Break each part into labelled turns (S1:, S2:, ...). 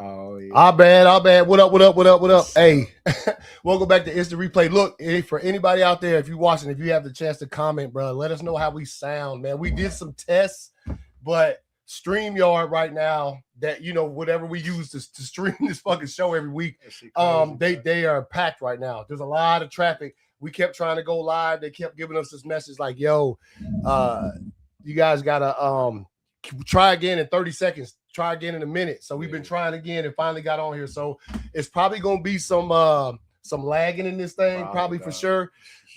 S1: Oh, yeah.
S2: Our bad. What up? Hey, welcome back to Instant Replay. Look, for anybody out there, if you're watching, if you have the chance to comment, bro, let us know how we sound, man. We did some tests, but StreamYard right now, that whatever we use to stream this fucking show every week, they are packed right now. There's a lot of traffic. We kept trying to go live. They kept giving us this message like, yo, you guys gotta try again in 30 seconds, try again in a minute. So we've been trying again and finally got on here. So it's probably gonna be some lagging in this thing, probably for sure.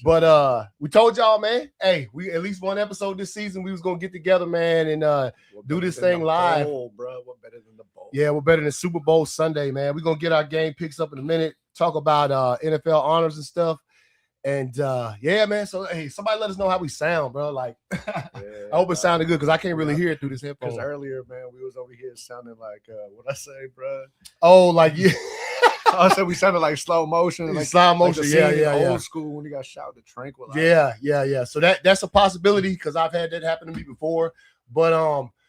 S2: But we told y'all, man, hey, we at least one episode this season, we was gonna get together, man, and do this thing live.
S1: Bro. What better than the bowl?
S2: Yeah, we're better than Super Bowl Sunday, man. We're gonna get our game picks up in a minute, talk about NFL honors and stuff. And yeah, man. So hey, somebody let us know how we sound, bro. Like, I hope it sounded good because I can't really hear it through this headphone.
S1: Because earlier, man, we was over here sounding like what I say, bro.
S2: Oh, like yeah.
S1: I said we sounded like slow motion, like
S2: slow motion.
S1: Like old school when you got shot to tranquilize.
S2: Yeah. So that's a possibility because I've had that happen to me before. But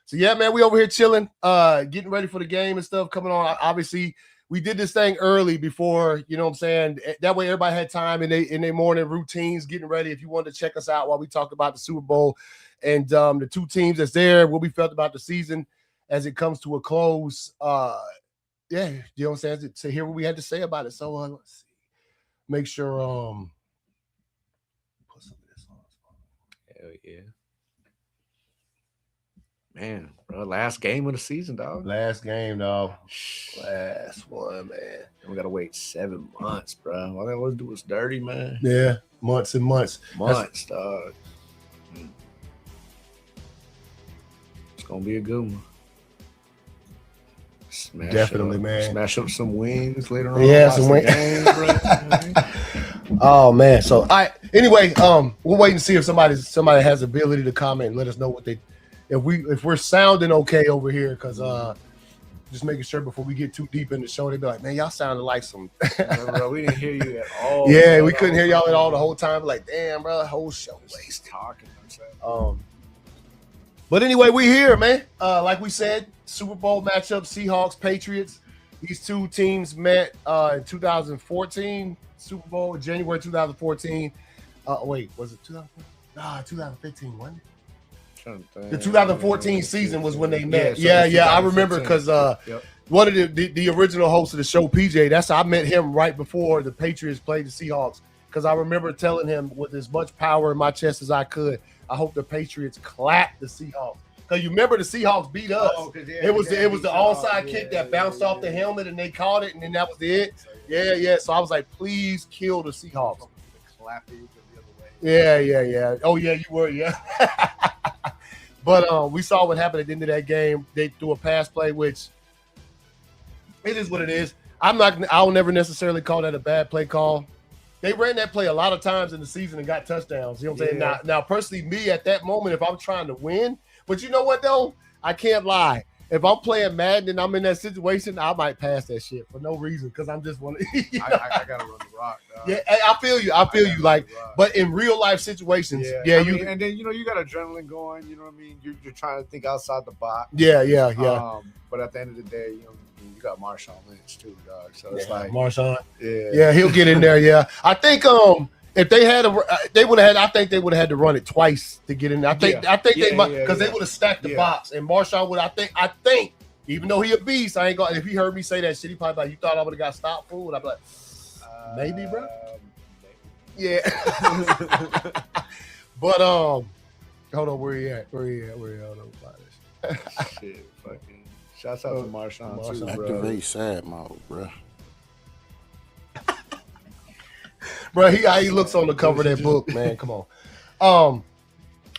S2: so yeah, man, we over here chilling, getting ready for the game and stuff coming on. Obviously, we did this thing early before, you know what I'm saying? That way everybody had time in their morning routines, getting ready. If you wanted to check us out while we talked about the Super Bowl and the two teams that's there, what we felt about the season as it comes to a close. Yeah, you know what I'm saying? To hear what we had to say about it. So let's see. Make sure put some of this on.
S1: Hell yeah. Man, bro, last game of the season, dog.
S2: Last game, dog. Last one, man.
S1: And we gotta wait 7 months, bro. All they always do is dirty, man.
S2: Yeah, months and months.
S1: Dog. It's gonna be a good one.
S2: Definitely, man.
S1: Smash up some wings later on.
S2: Yeah, some wings. Oh man. So anyway, we'll wait and see if somebody has the ability to comment and let us know what they. If we're sounding okay over here, because just making sure before we get too deep in the show, they'd be like, man, y'all sounded like some.
S1: Bro, we didn't hear you at all.
S2: Yeah, we couldn't hear y'all at all the whole time. Like, damn, bro, the whole show wasted
S1: talking.
S2: But anyway, we here, man. Like we said, Super Bowl matchup, Seahawks, Patriots. These two teams met in 2014, Super Bowl, January 2014. Wait, was it 2014? Nah, 2015, wasn't it? The 2014 season was when they met. Yeah, I remember because one of the original hosts of the show, PJ, that's how I met him right before the Patriots played the Seahawks. Because I remember telling him with as much power in my chest as I could, I hope the Patriots clap the Seahawks. Because you remember the Seahawks beat us. It was the onside kick that bounced off the helmet and they caught it, and then that was it. Yeah. So I was like, please kill the Seahawks. Yeah. Oh yeah, you were, yeah. But we saw what happened at the end of that game. They threw a pass play, which it is what it is. I'll never necessarily call that a bad play call. They ran that play a lot of times in the season and got touchdowns. You know what I'm saying? Now, personally, me at that moment, if I'm trying to win, but you know what though? I can't lie. If I'm playing Madden and I'm in that situation, I might pass that shit for no reason because I'm just one.
S1: I gotta run the rock, dog.
S2: Yeah, I feel you. Like, but in real life situations,
S1: and then you got adrenaline going. You know what I mean? You're trying to think outside the box.
S2: Yeah.
S1: But at the end of the day, you got Marshawn Lynch too, dog. So it's like
S2: Marshawn. Yeah, he'll get in there. Yeah, I think if they had they would have had. I think they would have had to run it twice to get in there. I think they might because they would have stacked the box and Marshawn would. I think even though he a beast, I ain't gonna. If he heard me say that shit, he probably like, you thought I would have got stopped, fool? I'd be like, maybe, bro. Yeah. But hold on, where he at? Hold on,
S1: shit, fucking. Shouts out to Marshawn too, bro.
S3: Activate sad mode, bro.
S2: Bro, he looks on the cover of that book, man. Come on.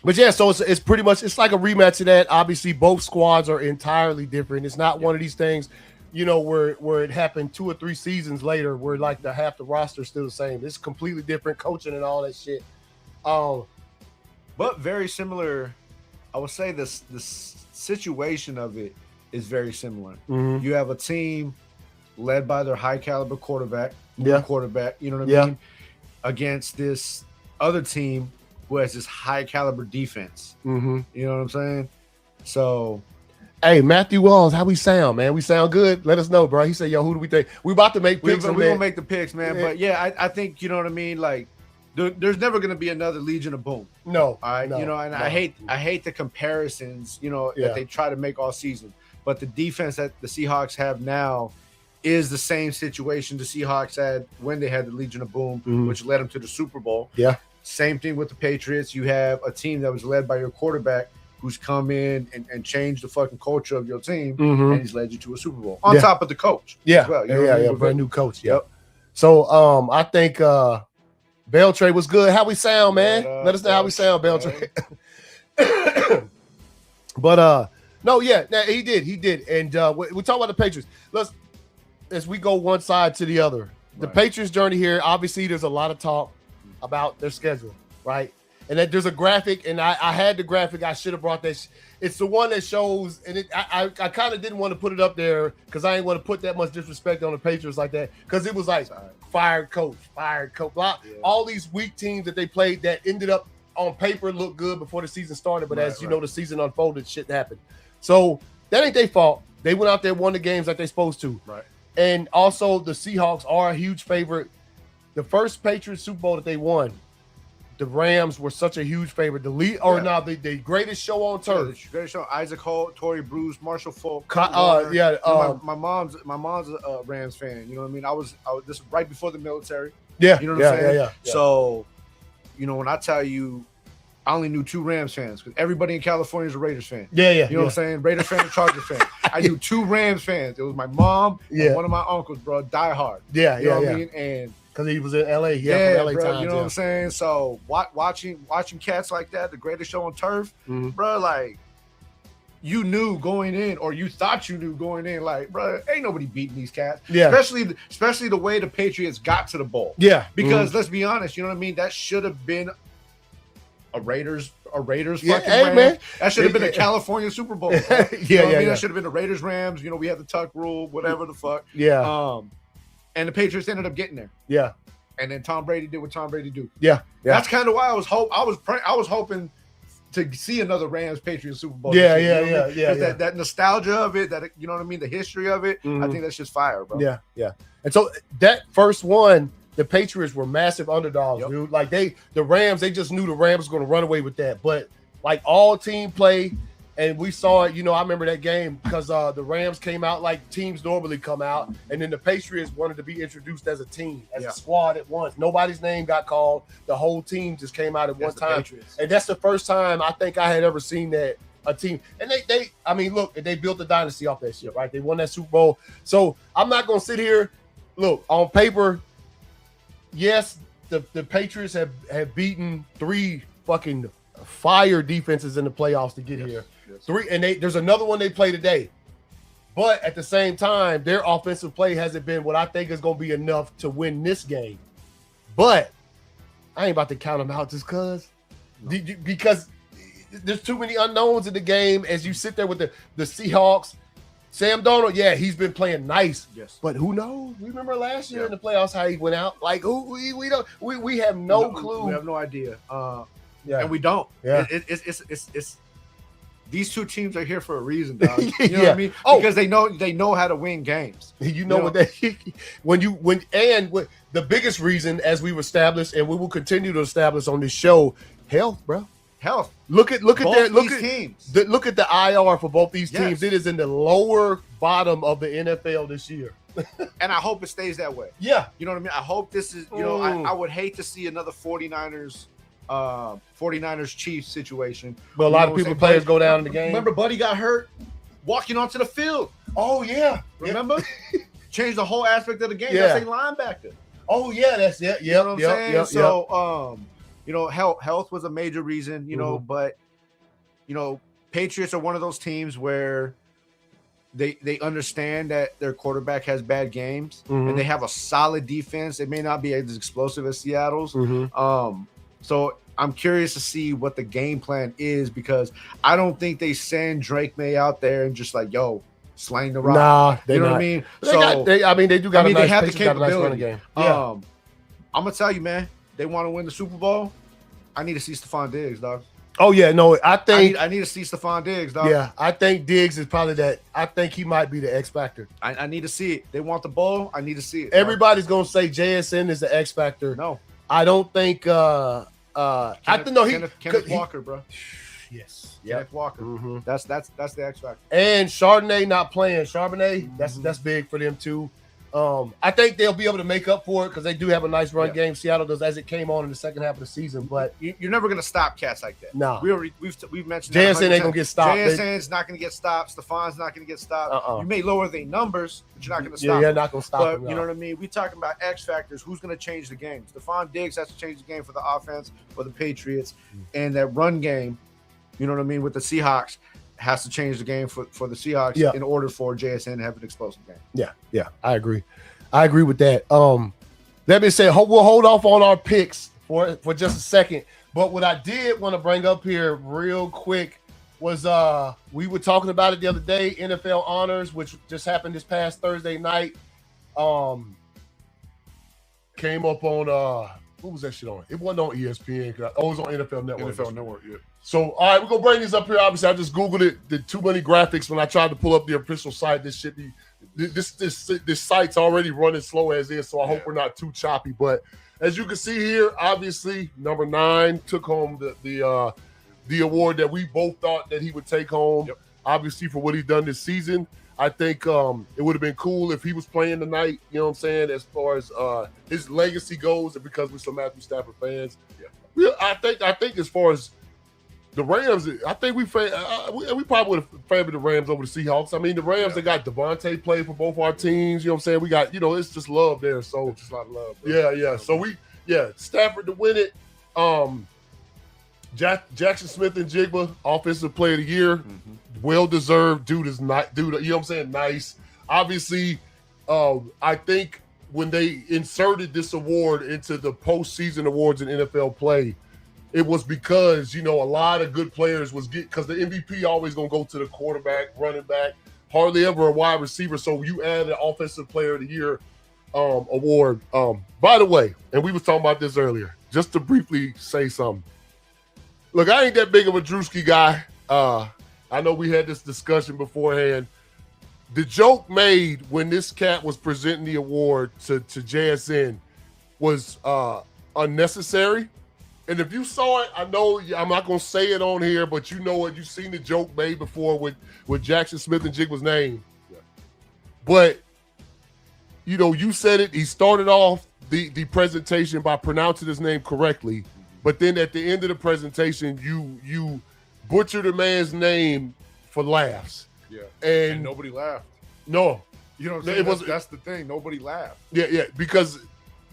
S2: But yeah, so it's pretty much it's like a rematch of that. Obviously, both squads are entirely different. It's not one of these things, where it happened 2 or 3 seasons later, where like half the roster is still the same. It's completely different coaching and all that shit.
S1: But very similar. I would say the situation of it is very similar.
S2: Mm-hmm.
S1: You have a team led by their high caliber quarterback. You know what I mean? Against this other team who has this high caliber defense.
S2: Mm-hmm.
S1: You know what I'm saying? So
S2: Hey, Matthew Walls, how we sound, man? We sound good? Let us know, bro. He said, yo, who do we think? We about to make picks.
S1: We're going to make the picks, man. But, yeah, I think, you know what I mean? Like, there's never going to be another Legion of Boom.
S2: No.
S1: All right?
S2: No,
S1: you know, and I hate the comparisons, you know, that they try to make all season. But the defense that the Seahawks have now is the same situation the Seahawks had when they had the Legion of Boom, which led them to the Super Bowl.
S2: Yeah.
S1: Same thing with the Patriots. You have a team that was led by your quarterback who's come in and changed the fucking culture of your team, and he's led you to a Super Bowl. On top of the coach.
S2: Yeah.
S1: As well. You know
S2: yeah. Brand new coach.
S1: Yep.
S2: So I think Beltray was good. How we sound, man? Let us know how we sound, Beltray. But no, yeah, he did. And we talk about the Patriots. As we go one side to the other. The Patriots journey here, obviously there's a lot of talk about their schedule, right? And that there's a graphic, and I had the graphic. I should have brought that. It's the one that shows, and I kind of didn't want to put it up there because I didn't want to put that much disrespect on the Patriots like that, because it was like fired coach, blah. Yeah. All these weak teams that they played that ended up on paper looked good before the season started, but as you know, the season unfolded, shit happened. So that ain't their fault. They went out there, won the games like they're supposed to. Right. And also the Seahawks are a huge favorite. The first Patriots Super Bowl that they won, the Rams were such a huge favorite. The greatest show on turf.
S1: The greatest show. Isaac Holt, Torrey Bruce, Marshall Falk.
S2: My
S1: mom's a Rams fan. You know what I mean? I was this was right before the military.
S2: Yeah.
S1: You know what I'm saying?
S2: Yeah.
S1: So, you know, when I tell you, I only knew 2 Rams fans because everybody in California is a Raiders fan.
S2: Yeah.
S1: You know what I'm saying? Raiders fan, Chargers fan. I knew 2 Rams fans. It was my mom and one of my uncles, bro, die hard. You know what I mean? And
S2: because he was in LA. From LA
S1: bro,
S2: times,
S1: you know what I'm saying? So watching cats like that, the greatest show on turf, bro, like you knew going in, or you thought you knew going in, like, bro, ain't nobody beating these cats. Yeah. Especially the way the Patriots got to the bowl. Yeah. Because let's be honest, you know what I mean? That should have been a Raiders fucking Rams. Man. That should have been a California Super Bowl. Right? That should have been the Raiders Rams. You know, we had the tuck rule, whatever the fuck. Yeah. And the Patriots ended up getting there. Yeah. And then Tom Brady did what Tom Brady do. Yeah. That's kind of why I was hoping to see another Rams Patriots Super Bowl.
S2: Yeah.
S1: That nostalgia of it, that, you know what I mean, the history of it, I think that's just fire, bro.
S2: Yeah. And so that first one, the Patriots were massive underdogs, dude. Like the Rams, they just knew the Rams were going to run away with that. But like all team play, and we saw it, you know, I remember that game because the Rams came out like teams normally come out, and then the Patriots wanted to be introduced as a team, as a squad at once. Nobody's name got called. The whole team just came out at one time. Patriots. And that's the first time I think I had ever seen that a team. And they built a dynasty off that shit, right? They won that Super Bowl. So I'm not going to sit here, look, on paper, yes, the Patriots have beaten 3 fucking fire defenses in the playoffs to get here. Yes. 3, and there's another one they play today. But at the same time, their offensive play hasn't been what I think is going to be enough to win this game. But I ain't about to count them out just because there's too many unknowns in the game as you sit there with the Seahawks. Sam Darnold, he's been playing nice. Yes. But who knows? We remember last year in the playoffs how he went out. Like we have no clue.
S1: We have no idea. And we don't. Yeah. It's these 2 teams are here for a reason, dog. You know what I mean? Because they know how to win games.
S2: You know what they the biggest reason, as we've established and we will continue to establish on this show, health, bro.
S1: Health.
S2: Look at teams. Look at the IR for both these teams. It is in the lower bottom of the NFL this year.
S1: And I hope it stays that way.
S2: Yeah.
S1: You know what I mean? I hope this is, you know, I would hate to see another 49ers Chiefs situation.
S2: But a lot of players go down in the game.
S1: Remember Buddy got hurt walking onto the field.
S2: Oh yeah.
S1: Remember? Changed the whole aspect of the game. That's a linebacker.
S2: Oh yeah, that's it.
S1: You know what I'm saying? So you know, health was a major reason, you know, but you know, Patriots are one of those teams where they understand that their quarterback has bad games and they have a solid defense. It may not be as explosive as Seattle's. So I'm curious to see what the game plan is, because I don't think they send Drake May out there and just like, yo, slang the rock.
S2: Nah,
S1: you know what I mean?
S2: They do got
S1: they have the capability.
S2: Game.
S1: I'm gonna tell you, man, they want to win the Super Bowl. I need to see Stephon Diggs, dog.
S2: Oh yeah, no, I think
S1: I need to see Stephon Diggs, dog.
S2: Yeah, I think Diggs is probably that. I think he might be the X factor.
S1: I need to see it. They want the ball. I need to see it.
S2: Everybody's gonna say JSN is the X factor.
S1: No,
S2: I don't think. I think no.
S1: Kenneth Walker, bro.
S2: Yes,
S1: Kenneth Walker.
S2: Mm-hmm.
S1: That's the X factor.
S2: And Chardonnay not playing. Charbonnet, that's big for them too. I think they'll be able to make up for it because they do have a nice run game. Seattle does, as it came on in the second half of the season. But
S1: you're never gonna stop cats like that.
S2: No,
S1: we've mentioned
S2: JSN ain't gonna get stopped.
S1: JSN's not gonna get stopped. Stephon's not gonna get stopped. You may lower their numbers, but you're not gonna stop.
S2: Yeah, you're not gonna stop.
S1: But you know what I mean. We talking about X factors. Who's gonna change the game? Stephon Diggs has to change the game for the offense for the Patriots, and that run game. You know what I mean with the Seahawks. Has to change the game for the Seahawks in order for JSN to have an explosive game.
S2: Yeah, I agree with that. Let me say we'll hold off on our picks for just a second. But what I did want to bring up here real quick was we were talking about it the other day, NFL honors, which just happened this past Thursday night. Came up on what was that shit on? It wasn't on ESPN. It was on NFL Network.
S1: NFL Network, yeah.
S2: So, all right, we're going to bring these up here. Obviously, I just Googled it. Did too many graphics when I tried to pull up the official site. This shit be this site's already running slow as is, so I hope we're not too choppy. But as you can see here, obviously, number 9 took home the award that we both thought that he would take home.
S1: Yep.
S2: Obviously, for what he's done this season. I think it would have been cool if he was playing tonight, you know what I'm saying, as far as his legacy goes, and because we're some Matthew Stafford fans. Yeah. I think as far as the Rams, I think we probably would have favored the Rams over the Seahawks. I mean, the Rams, they got Devontae played for both our teams, you know what I'm saying? We got, it's just love there. So
S1: it's just a lot of love. Bro.
S2: Yeah. So Stafford to win it. Jackson Smith and Jigba, Offensive Player of the Year. Well deserved. Dude is not, you know what I'm saying? Nice. Obviously, I think when they inserted this award into the postseason awards in NFL play, it was because, a lot of good players because the MVP always going to go to the quarterback, running back, hardly ever a wide receiver. So you add an Offensive Player of the Year award. By the way, and we was talking about this earlier, just to briefly say something. Look, I ain't that big of a Drewski guy. I know we had this discussion beforehand. The joke made when this cat was presenting the award to JSN was unnecessary. And if you saw it, I know I'm not going to say it on here, but you know what? You've seen the joke made before with Jackson Smith and Jigba's name. Yeah. But, you said it. He started off the presentation by pronouncing his name correctly. But then at the end of the presentation, you butchered a man's name for laughs.
S1: Yeah. And nobody laughed.
S2: No.
S1: You know what I'm saying? That's the thing. Nobody laughed.
S2: Yeah. Because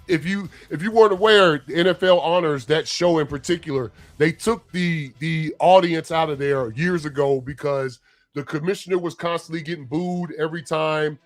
S2: if you weren't aware, the NFL honors, that show in particular, they took the audience out of there years ago because the commissioner was constantly getting booed every time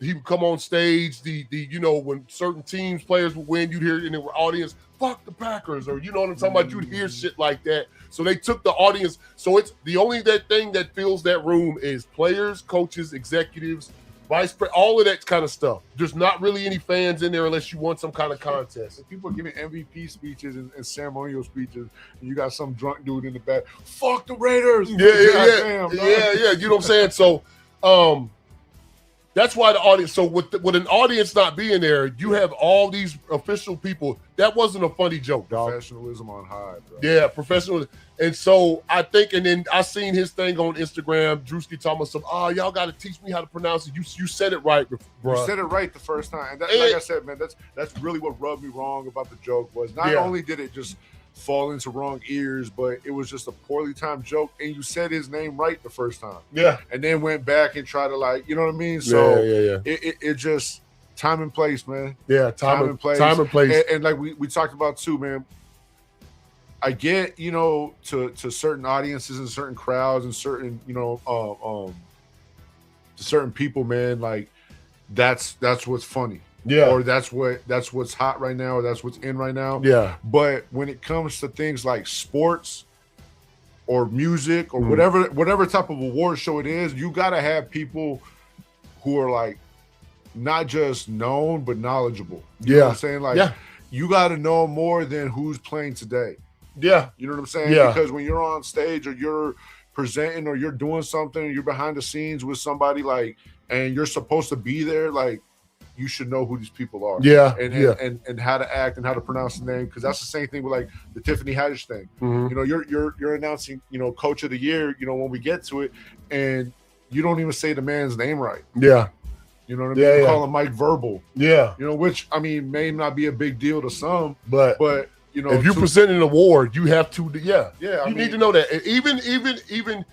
S2: he would come on stage. When certain teams, players would win, you'd hear in the audience, fuck the Packers, or you know what I'm talking about? You'd hear shit like that. So they took the audience. So it's the only thing that fills that room is players, coaches, executives, vice president, all of that kind of stuff. There's not really any fans in there unless you want some kind of contest.
S1: If people are giving MVP speeches and ceremonial speeches, and you got some drunk dude in the back, fuck the Raiders.
S2: Yeah. You know what I'm saying? So, that's why the audience. So with an audience not being there, you have all these official people. That wasn't a funny joke, dog.
S1: Professionalism on high, bro.
S2: Yeah, professionalism. And so I think, and then I seen his thing on Instagram. Drewski talking about some. Y'all got to teach me how to pronounce it. You said it right, bro.
S1: You said it right the first time. And like I said, man, that's really what rubbed me wrong about the joke was not only did it just fall into wrong ears, but it was just a poorly timed joke, and you said his name right the first time.
S2: Yeah.
S1: And then went back and tried to you know what I mean? So
S2: yeah.
S1: It just time and place, man.
S2: Yeah, time and place. Time and place.
S1: And like we talked about too, man. I get, to certain audiences and certain crowds and certain, to certain people, man, like that's what's funny.
S2: Yeah.
S1: Or that's what's hot right now, or that's what's in right now.
S2: Yeah.
S1: But when it comes to things like sports or music or whatever type of award show it is, you gotta have people who are like not just known but knowledgeable. You know what I'm saying? Like you gotta know more than who's playing today.
S2: Yeah.
S1: You know what I'm saying?
S2: Yeah.
S1: Because when you're on stage or you're presenting or you're doing something, you're behind the scenes with somebody like, and you're supposed to be there, like, you should know who these people are.
S2: Yeah.
S1: And how to act and how to pronounce the name. Because that's the same thing with like the Tiffany Haddish thing.
S2: Mm-hmm.
S1: You know, you're announcing, you know, Coach of the Year, you know, when we get to it, and you don't even say the man's name right.
S2: Yeah.
S1: You know what I mean? You call him Mike Verbal.
S2: Yeah.
S1: You know, which I mean may not be a big deal to some,
S2: but
S1: you know,
S2: if you're presenting an award, you have to.
S1: Yeah.
S2: You need to know that. Even,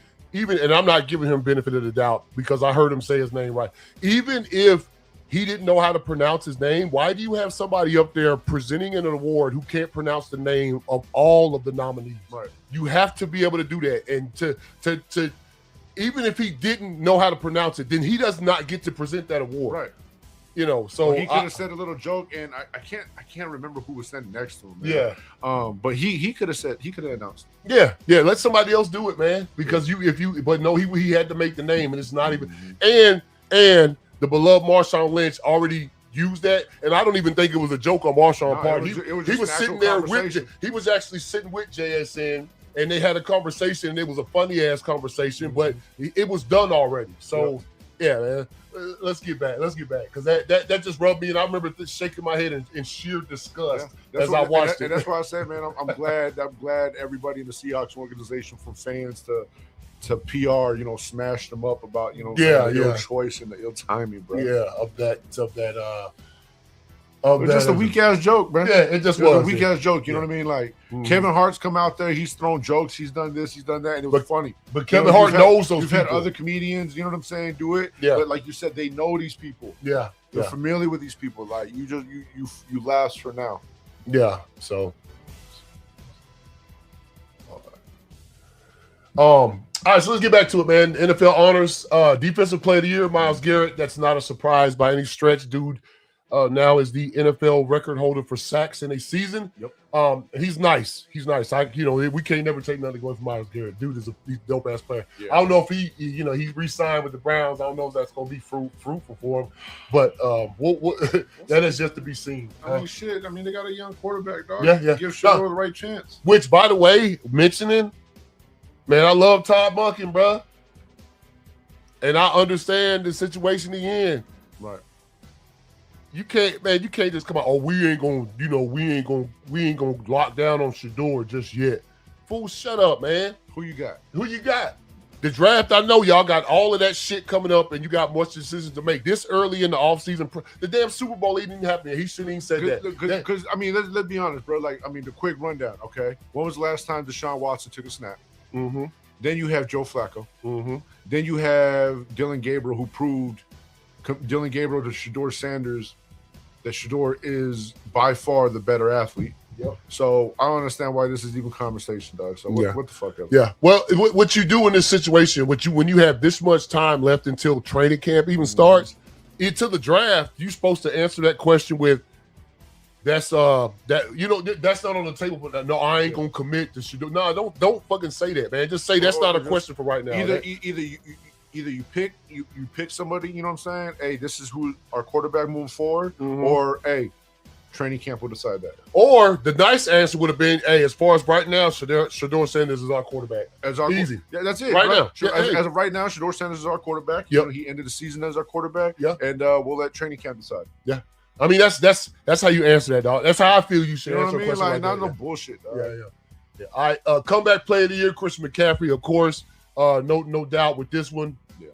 S2: and I'm not giving him benefit of the doubt because I heard him say his name right. Even if he didn't know how to pronounce his name, why do you have somebody up there presenting an award who can't pronounce the name of all of the nominees?
S1: Right.
S2: You have to be able to do that, and to even if he didn't know how to pronounce it, then he does not get to present that award.
S1: Right.
S2: You know, so
S1: he could have said a little joke, and I can't remember who was standing next to him. Man.
S2: Yeah.
S1: But he could have announced it.
S2: Yeah. Let somebody else do it, man. Because he had to make the name, and it's not even and the beloved Marshawn Lynch already used that, and I don't even think it was a joke on Marshawn's part. He was sitting there he was actually sitting with JSN, and they had a conversation, and it was a funny ass conversation, but it was done already. So yeah, man. Let's get back because that just rubbed me, and I remember shaking my head in sheer disgust as I watched it.
S1: And that's why I said, man, I'm glad everybody in the Seahawks organization, from fans to PR, you know, smashed them up about, you know, the ill choice and the ill timing, bro.
S2: Yeah, of that.
S1: Just a weak ass joke, man.
S2: Yeah, it was
S1: a weak ass joke. You know what I mean? Like Kevin Hart's come out there, he's thrown jokes, he's done this, he's done that, and it was funny.
S2: But Kevin Hart knows those
S1: people.
S2: You've
S1: had other comedians, you know what I'm saying, do it.
S2: Yeah.
S1: But like you said, they know these people.
S2: Yeah.
S1: They're familiar with these people. Like you last for now.
S2: Yeah. So. All right, so let's get back to it, man. NFL honors, Defensive Player of the Year, Myles Garrett. That's not a surprise by any stretch, dude. Now is the NFL record holder for sacks in a season.
S1: Yep.
S2: He's nice. We can't never take nothing away from Myles Garrett. Dude is he's a dope ass player.
S1: Yeah.
S2: I don't know if he re-signed with the Browns. I don't know if that's going to be fruitful for him. But that is just to be seen.
S1: I mean, shit. I mean, they got a young quarterback, dog.
S2: Yeah.
S1: Give Shador the right chance.
S2: Which, by the way, mentioning, man, I love Todd Monken, bro. And I understand the situation he's in.
S1: Right.
S2: You can't just come out, we ain't gonna lock down on Shador just yet. Fool, shut up, man.
S1: Who you got?
S2: The draft, I know y'all got all of that shit coming up, and you got much decisions to make. This early in the offseason, the damn Super Bowl ain't even happening. He shouldn't even said that.
S1: Because, I mean, let's be honest, bro. Like, I mean, the quick rundown, okay? When was the last time Deshaun Watson took a snap?
S2: Mm-hmm.
S1: Then you have Joe Flacco.
S2: Mm-hmm.
S1: Then you have Dylan Gabriel, who proved to Shador Sanders that Shador is by far the better athlete.
S2: Yep.
S1: So I don't understand why this is even conversation, dog. So what the fuck?
S2: Yeah. Well, what you do in this situation, when you have this much time left until training camp even starts, into the draft, you're supposed to answer that question with, that's not on the table. But no, I ain't gonna commit to Shador. No, don't fucking say that, man. Just say that's not a question for right now.
S1: Either you pick somebody, you know what I'm saying? Hey, this is who our quarterback moving forward,
S2: mm-hmm.
S1: or hey, training camp will decide that.
S2: Or the nice answer would have been, hey, as far as right now, Shador Sanders is our quarterback.
S1: Easy. Yeah, that's it.
S2: Right now.
S1: As of right now, Shador Sanders is our quarterback.
S2: Yep.
S1: He ended the season as our quarterback.
S2: Yeah.
S1: And we'll let training camp decide.
S2: Yeah. I mean, that's how you answer that, dog. That's how I feel you should answer a question like
S1: not
S2: that.
S1: No bullshit, dog.
S2: Yeah. All right, comeback player of the year, Christian McCaffrey, of course. No doubt with this one.
S1: Yeah.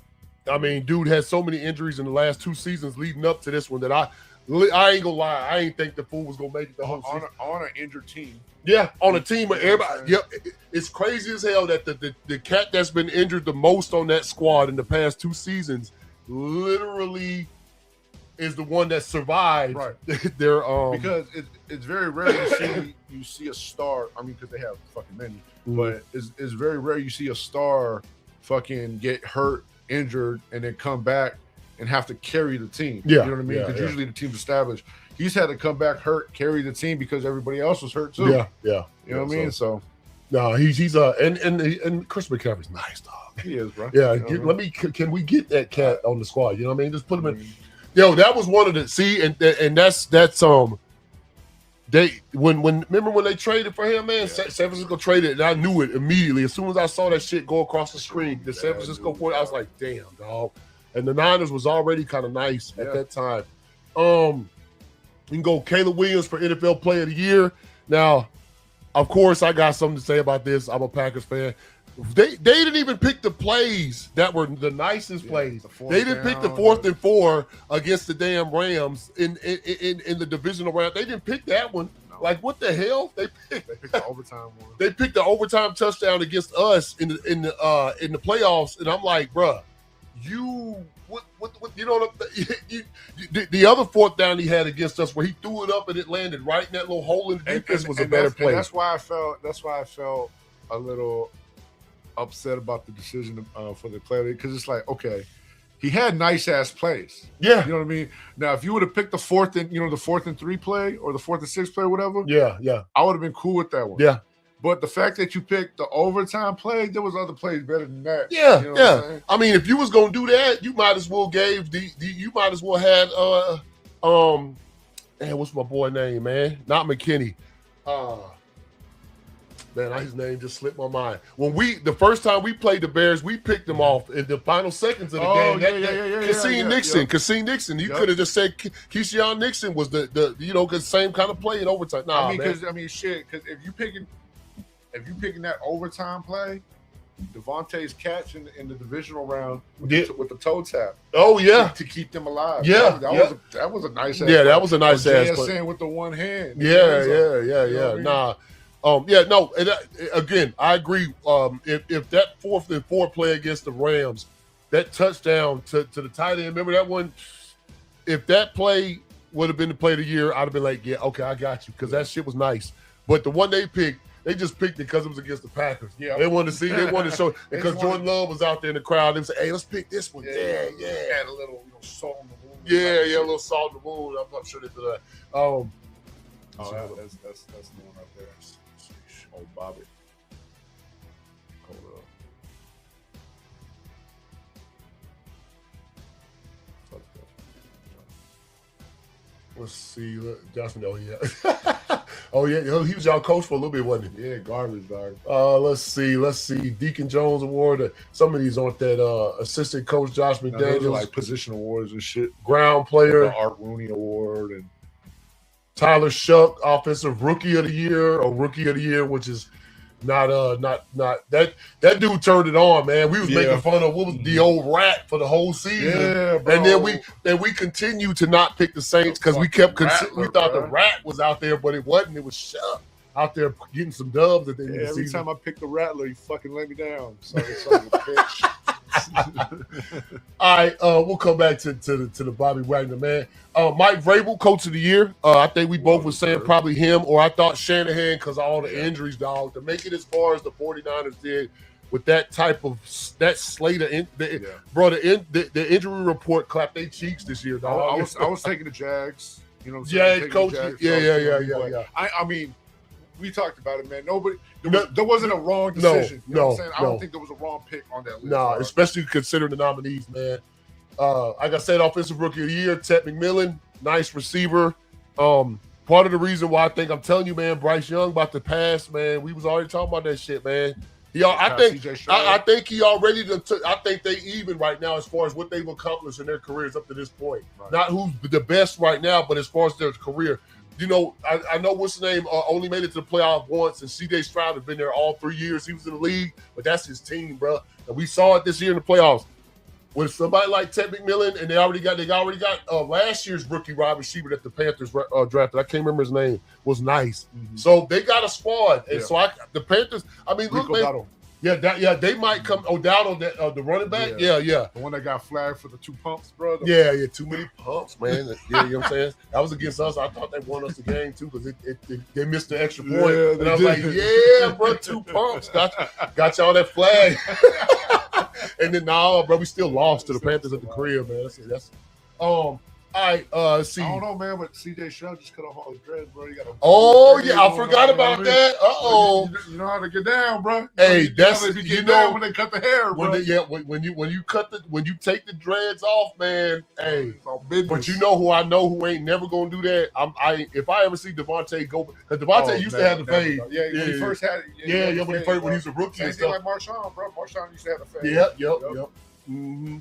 S2: I mean, dude has so many injuries in the last 2 seasons leading up to this one that I ain't gonna lie. I ain't think the fool was gonna make it the whole season.
S1: On an injured team.
S2: Yeah, on a team where everybody. Yep, it's crazy as hell that the cat that's been injured the most on that squad in the past 2 seasons literally is the one that survived.
S1: Right.
S2: Because
S1: it's very rare you see a star. I mean, because they have fucking many, but it's very rare you see a star fucking get hurt, injured, and then come back and have to carry the team.
S2: Yeah.
S1: You know what I mean? Because usually the team's established. He's had to come back hurt, carry the team because everybody else was hurt too.
S2: Yeah.
S1: You know what I mean? So
S2: no, he's and Chris McCaffrey's nice, dog.
S1: He is, bro.
S2: Yeah, can we get that cat on the squad? You know what I mean? Just put him in. Yo, that was one of the and that's remember when they traded for him, man? San Francisco traded, and I knew it immediately. As soon as I saw that shit go across the screen, the San Francisco 49ers, I was like, damn, dog. And the Niners was already kind of nice at that time. You can go Caleb Williams for NFL Player of the Year. Now, of course, I got something to say about this. I'm a Packers fan. They didn't even pick the plays that were the nicest plays. They didn't pick the 4th and 4 against the damn Rams in the divisional round. They didn't pick that one. No. Like, what the hell? They picked the overtime one. They picked the overtime touchdown against us in the playoffs, and I'm like, bruh, what you know the other 4th down he had against us where he threw it up and it landed right in that little hole in the defense was a better play.
S1: That's why I felt a little upset about the decision for the player, because it's like, okay, he had nice ass plays.
S2: Yeah,
S1: you know what I mean. Now, if you would have picked the 4th and 3 play or the 4th and 6 play, whatever.
S2: Yeah,
S1: I would have been cool with that one.
S2: Yeah,
S1: but the fact that you picked the overtime play, there was other plays better than that.
S2: Yeah,
S1: you know
S2: I mean, if you was gonna do that, you might as well you might as well had what's my boy name, man? Not McKinney. Man, his name just slipped my mind. The first time we played the Bears, we picked them off in the final seconds of the game. Kasim Nixon. You could have just said Keyshawn Nixon was the same kind of play in overtime. Nah,
S1: because if you picking that overtime play, Devontae's catch in the divisional round with the toe tap.
S2: Oh yeah,
S1: to keep them alive.
S2: Yeah,
S1: that was a nice.
S2: That was a nice ass
S1: play. With the one hand.
S2: Yeah. And again, I agree. If that 4th and 4 play against the Rams, that touchdown to the tight end, remember that one? If that play would have been the play of the year, I'd have been like, yeah, okay, I got you, because that shit was nice. But the one they picked, they just picked it because it was against the Packers. Yeah, they wanted to show, because Jordan Love was out there in the crowd. They said, "Hey, let's pick this one." Yeah.
S1: Add a little, salt in the wound.
S2: Yeah, a little salt in the wound. I'm sure they did that.
S1: That's the one up there. Oh, Bobby. Hold up.
S2: Let's see. Johnson. Oh yeah. He was y'all coach for a little bit, wasn't he?
S1: Yeah, garbage, dog.
S2: Let's see. Deacon Jones Award. Some of these aren't that. Assistant coach Josh McDaniels.
S1: Those are like position awards and shit.
S2: Ground player.
S1: Like the Art Rooney Award and
S2: Tyler Shuck, Offensive Rookie of the Year, or Rookie of the Year, which is not that dude turned it on, man. We was making fun of what was the old rat for the whole season.
S1: Yeah, bro.
S2: And then we continued to not pick the Saints because we thought the rat was out there, but it wasn't. It was Shuck out there getting some dubs at the end of the season.
S1: Every time I pick the Rattler, you fucking let me down. Sorry, bitch.
S2: All right, we'll come back to the Bobby Wagner, man. Mike Vrabel, Coach of the Year. I think we both were saying probably him, or I thought Shanahan because of all the injuries, dog. To make it as far as the 49ers did with that type of slate of the injury report clapped their cheeks this year, dog.
S1: I was taking the Jags. You know what I'm
S2: saying?
S1: Jags,
S2: Coach.
S1: Yeah. I mean, we talked about it, man. There wasn't a wrong decision. You know what I'm saying? I don't think there was a wrong pick on that list.
S2: No, especially considering the nominees, man. Like I said, Offensive Rookie of the Year, Ted McMillan, nice receiver. Part of the reason why I'm telling you, man, Bryce Young about to pass, man. We was already talking about that shit, man. I think he already I think they even right now as far as what they've accomplished in their careers up to this point. Right. Not who's the best right now, but as far as their career. You know, I know what's the name only made it to the playoff once, and C.J. Stroud has been there all 3 years he was in the league, but that's his team, bro. And we saw it this year in the playoffs with somebody like Ted McMillan, and they already got last year's rookie wide receiver that the Panthers drafted. I can't remember his name. Was nice. Mm-hmm. So they got a squad, and the Panthers. I mean, look, man. They might come. O'Dowd, the running back. Yeah.
S1: The one that got flagged for the 2 pumps, bro.
S2: Yeah. Too many pumps, man. You know what I'm saying? That was against us. I thought they won us the game too because they missed the extra point. Yeah, and I was like, yeah, bro, 2 pumps. Got y'all that flag. And then bro, we still lost to the Panthers at the crib, man. That's All right, see.
S1: I don't know, man, but CJ Stroud just cut off all his dreads, bro. You got
S2: I forgot about that.
S1: You know how to get down, bro.
S2: Hey, that's
S1: when they cut the hair, bro.
S2: When you take the dreads off, man. Hey, but you know who I know who ain't never gonna do that. If I ever see Devontae go, because Devontae used to have the fade.
S1: Yeah, when he first had it.
S2: When he was a rookie and stuff.
S1: Like Marshawn, bro. Marshawn used to have the fade.
S2: Yep. Mm-hmm.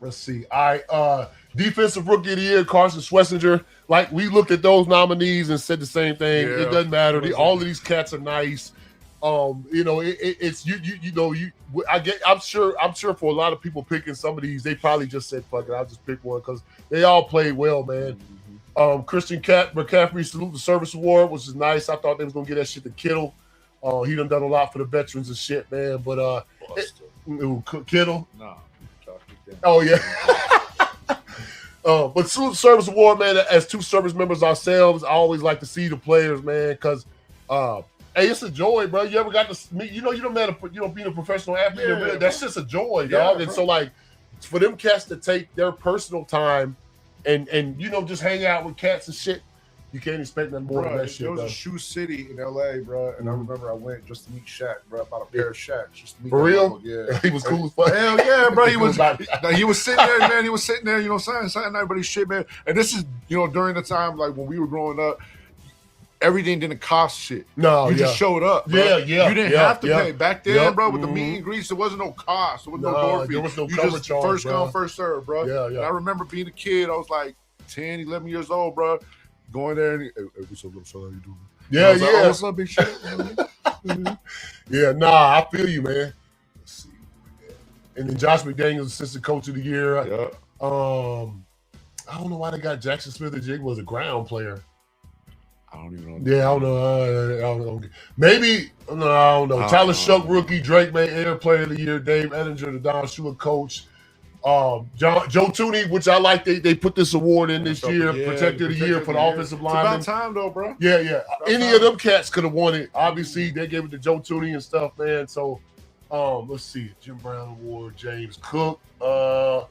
S2: Let's see. All right. Defensive Rookie of the Year, Carson Schlesinger. Like, we looked at those nominees and said the same thing. Yeah. It doesn't matter. All of these cats are nice. It's I'm sure for a lot of people picking some of these, they probably just said, fuck it, I'll just pick one because they all played well, man. Mm-hmm. Christian McCaffrey Salute the Service Award, which is nice. I thought they was gonna get that shit to Kittle. He done a lot for the veterans and shit, man. But Kittle?
S1: No.
S2: Oh yeah. But Salute the Service Award, man, as two service members ourselves, I always like to see the players, man, because hey, it's a joy, bro. You ever got to meet, you don't matter, being a professional athlete, that's just a joy, dog. Bro. And so, like, for them cats to take their personal time and just hang out with cats and shit, you can't expect nothing more than that shit.
S1: There was a shoe city in LA, bro, and I remember I went just to meet Shaq, bro. I bought a pair of Shaqs just to meet.
S2: For real?
S1: Yeah,
S2: he was cool as fuck.
S1: Hell yeah, bro. He was sitting there, man. He was sitting there, signing everybody's shit, man. And this is, during the time like when we were growing up, everything didn't cost shit.
S2: No,
S1: you just showed up. Bro.
S2: Yeah.
S1: You didn't have to pay back then, bro. With the meet and greets, there wasn't no cost. There was no door fee.
S2: There was no cover charge,
S1: first come, first serve, bro.
S2: Yeah.
S1: And I remember being a kid. I was like 10, 11 years old, bro. Going there and what's up, how you doing?
S2: Yeah.
S1: Like, what's up, big shit?
S2: Yeah, I feel you, man. Let's see. And then Josh McDaniels, Assistant Coach of the Year.
S1: Yeah.
S2: I don't know why they got Jackson Smith-Njigba was a ground player.
S1: I don't even know.
S2: Yeah, I don't know. I don't know. Maybe, no, I don't know. Tyler Shuck, rookie. Drake May, Air Player of the Year. Dave Ettinger, the Don Shula coach. Joe Tooney, which I like, they put this award in this year, Protector of the Year for the offensive lineman.
S1: It's about time, though, bro.
S2: Yeah. Any of them cats could have won it. Obviously, they gave it to Joe Tooney and stuff, man. So, let's see. Jim Brown Award, James Cook. All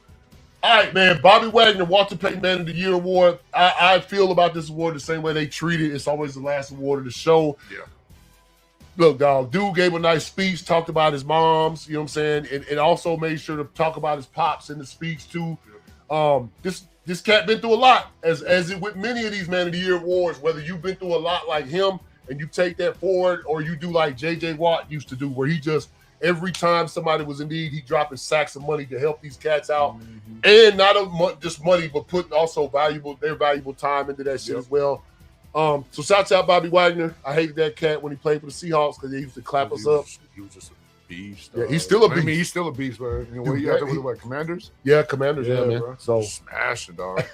S2: right, man. Bobby Wagner, Walter Payton Man of the Year Award. I feel about this award the same way they treat it. It's always the last award of the show.
S1: Yeah.
S2: Look, dog, dude gave a nice speech, talked about his moms, you know what I'm saying? And also made sure to talk about his pops in the speech, too. This cat been through a lot, as it with many of these Man of the Year awards, whether you've been through a lot like him and you take that forward, or you do like J.J. Watt used to do, where he just, every time somebody was in need, he dropping sacks of money to help these cats out. Mm-hmm. And not just money, but putting also their valuable time into that shit as well. So shouts out Bobby Wagner. I hated that cat when he played for the Seahawks because he used to clap us up.
S1: He was just a beast.
S2: Yeah, he's still a beast.
S1: I mean, he's still a beast, bro. What he had with Commanders?
S2: Yeah, Commanders, man.
S1: Bro.
S2: So
S1: smashing, dog.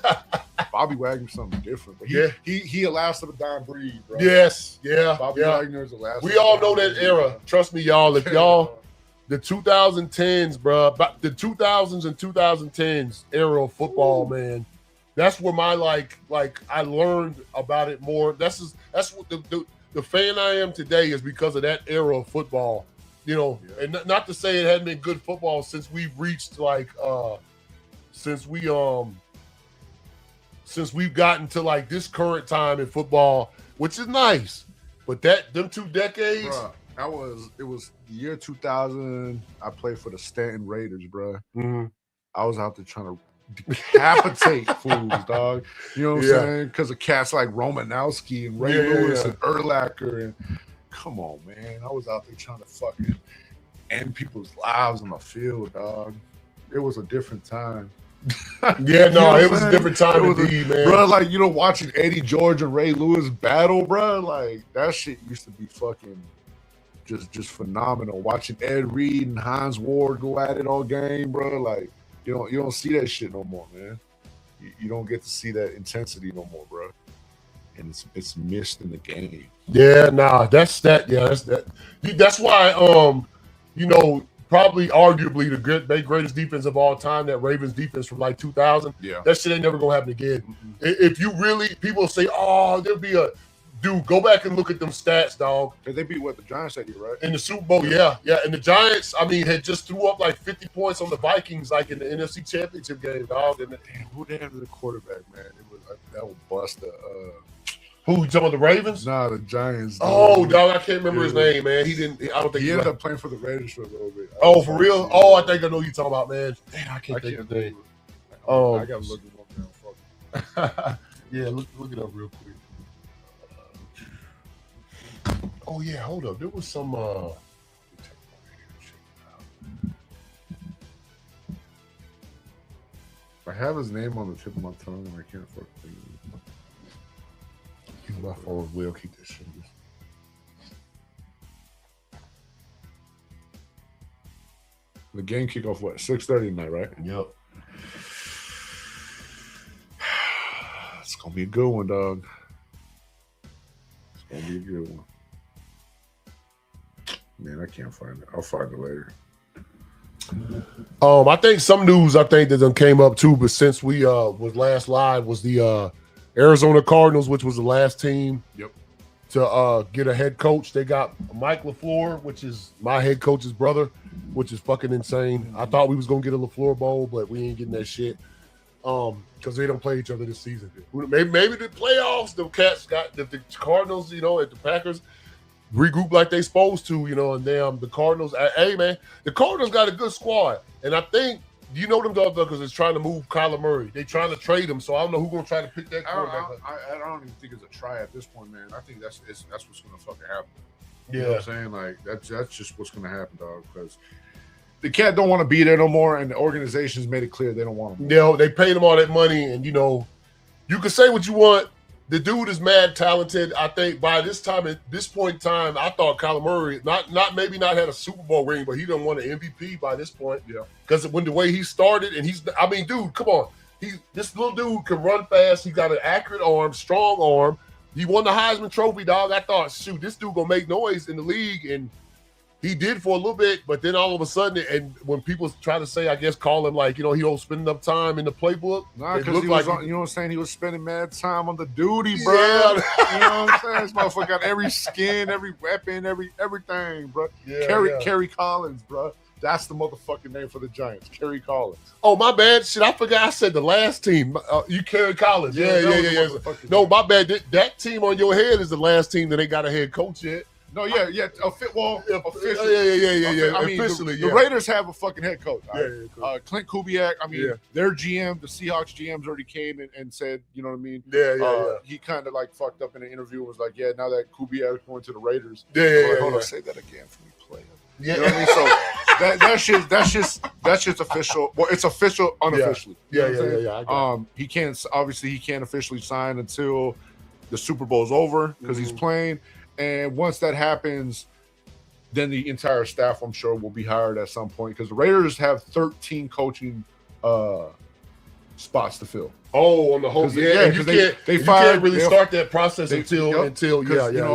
S1: Bobby Wagner's something different. But he a last of a dying breed, bro.
S2: Yes, yeah.
S1: Bobby Wagner is the last.
S2: We all know that era. Bro. Trust me, y'all. If y'all, the 2010s, bro, the 2000s and 2010s era of football, man. That's where my like I learned about it more. That's what the fan I am today is because of that era of football, And not to say it hadn't been good football since we've reached since we've gotten to like this current time in football, which is nice. But them 2 decades,
S1: bruh, it was the year 2000. I played for the Stanton Raiders, bro.
S2: Mm-hmm.
S1: I was out there trying to decapitate fools, dog. You know what I'm saying? Because of cats like Romanowski and Ray Lewis and Urlacher. And come on, man. I was out there trying to fucking end people's lives on the field, dog. It was a different time.
S2: It was a different time indeed, man.
S1: Bro, like, watching Eddie George and Ray Lewis battle, bro, like, that shit used to be fucking just phenomenal. Watching Ed Reed and Hines Ward go at it all game, bro, like, you don't see that shit no more, man. You don't get to see that intensity no more, bro. And it's missed in the game.
S2: Yeah, that's that. Yeah, that's that. That's why, probably arguably the greatest defense of all time, that Ravens defense from like 2000.
S1: Yeah,
S2: that shit ain't never gonna happen again. Mm-hmm. If you really, people say, oh, there'll be dude, go back and look at them stats, dog.
S1: They beat the Giants that year, right?
S2: In the Super Bowl, yeah. And the Giants, I mean, had just threw up like 50 points on the Vikings, like in the NFC Championship game, dog. And
S1: who they had as the quarterback, man? It was that would bust the.
S2: Who, you talking about the Ravens?
S1: Nah, the Giants.
S2: Oh, dog, I can't remember his name, man. He didn't. I don't think
S1: he ended up playing for the Raiders for a little bit.
S2: Oh, for real? Oh, I think I know who you're talking about, man. Damn, I can't think of his name.
S1: I gotta look him up now.
S2: Fuck. Yeah, look it up real quick. Oh yeah, hold up. There was some.
S1: I have his name on the tip of my tongue, and I can't fucking think of it.
S2: My phone will keep this shit.
S1: The game kickoff 6:30 tonight, right?
S2: Yep.
S1: It's gonna be a good one, dog. It's gonna be a good one. Man, I can't find it. I'll find it later.
S2: I think some news that done came up too, but since we was last live was the Arizona Cardinals, which was the last team to get a head coach. They got Mike LaFleur, which is my head coach's brother, which is fucking insane. I thought we was gonna get a LaFleur Bowl, but we ain't getting that shit. Because they don't play each other this season. Maybe the playoffs, the Cats got the Cardinals, at the Packers regroup like they supposed to, and damn the Cardinals. Hey man, the Cardinals got a good squad, and I think them dogs because it's trying to move Kyler Murray. They trying to trade him, so I don't know who's gonna try to pick that quarterback.
S1: I don't even think it's a try at this point, man. I think that's what's gonna fucking happen.
S2: Yeah,
S1: you know what I'm saying, like that's just what's gonna happen, dog. Because the Cat don't want to be there no more, and the organization's made it clear they don't want him.
S2: They paid him all that money, and you can say what you want. The dude is mad talented. I think by this time, at this point in time, I thought Kyler Murray not had a Super Bowl ring, but he done won an MVP by this point.
S1: Yeah,
S2: because when the way he started, and dude, come on, this little dude can run fast. He got an accurate arm, strong arm. He won the Heisman Trophy, dog. I thought, shoot, this dude gonna make noise in the league, and he did for a little bit, but then all of a sudden, and when people try to say, I guess, call him like, he don't spend enough time in the playbook.
S1: Nah, because he was, you know what I'm saying? He was spending mad time on the duty, bro. Yeah. You know what I'm saying? This motherfucker got every skin, every weapon, everything, bro. Yeah, Kerry Collins, bro. That's the motherfucking name for the Giants, Kerry Collins.
S2: Oh, my bad. Shit, I forgot I said the last team. You Kerry Collins. Yeah. No, my bad. That team on your head is the last team that ain't got a head coach yet.
S1: No, yeah. Officially.
S2: Yeah.
S1: I mean, the Raiders have a fucking head coach. Right? Clint Kubiak. I mean, their GM, the Seahawks GMs, already came and said, you know what I mean?
S2: Yeah.
S1: He kind of like fucked up in an interview. And was like, yeah, now that Kubiak's going to the Raiders.
S2: Hold
S1: on, say that again for me, player.
S2: Yeah.
S1: You know what I mean? So that's just official. Well, it's official unofficially.
S2: Yeah.
S1: He can't officially sign until the Super Bowl's over because he's playing. And once that happens, then the entire staff, I'm sure, will be hired at some point because the Raiders have 13 coaching spots to fill.
S2: Oh, on the whole,
S1: because
S2: they can't really start that process until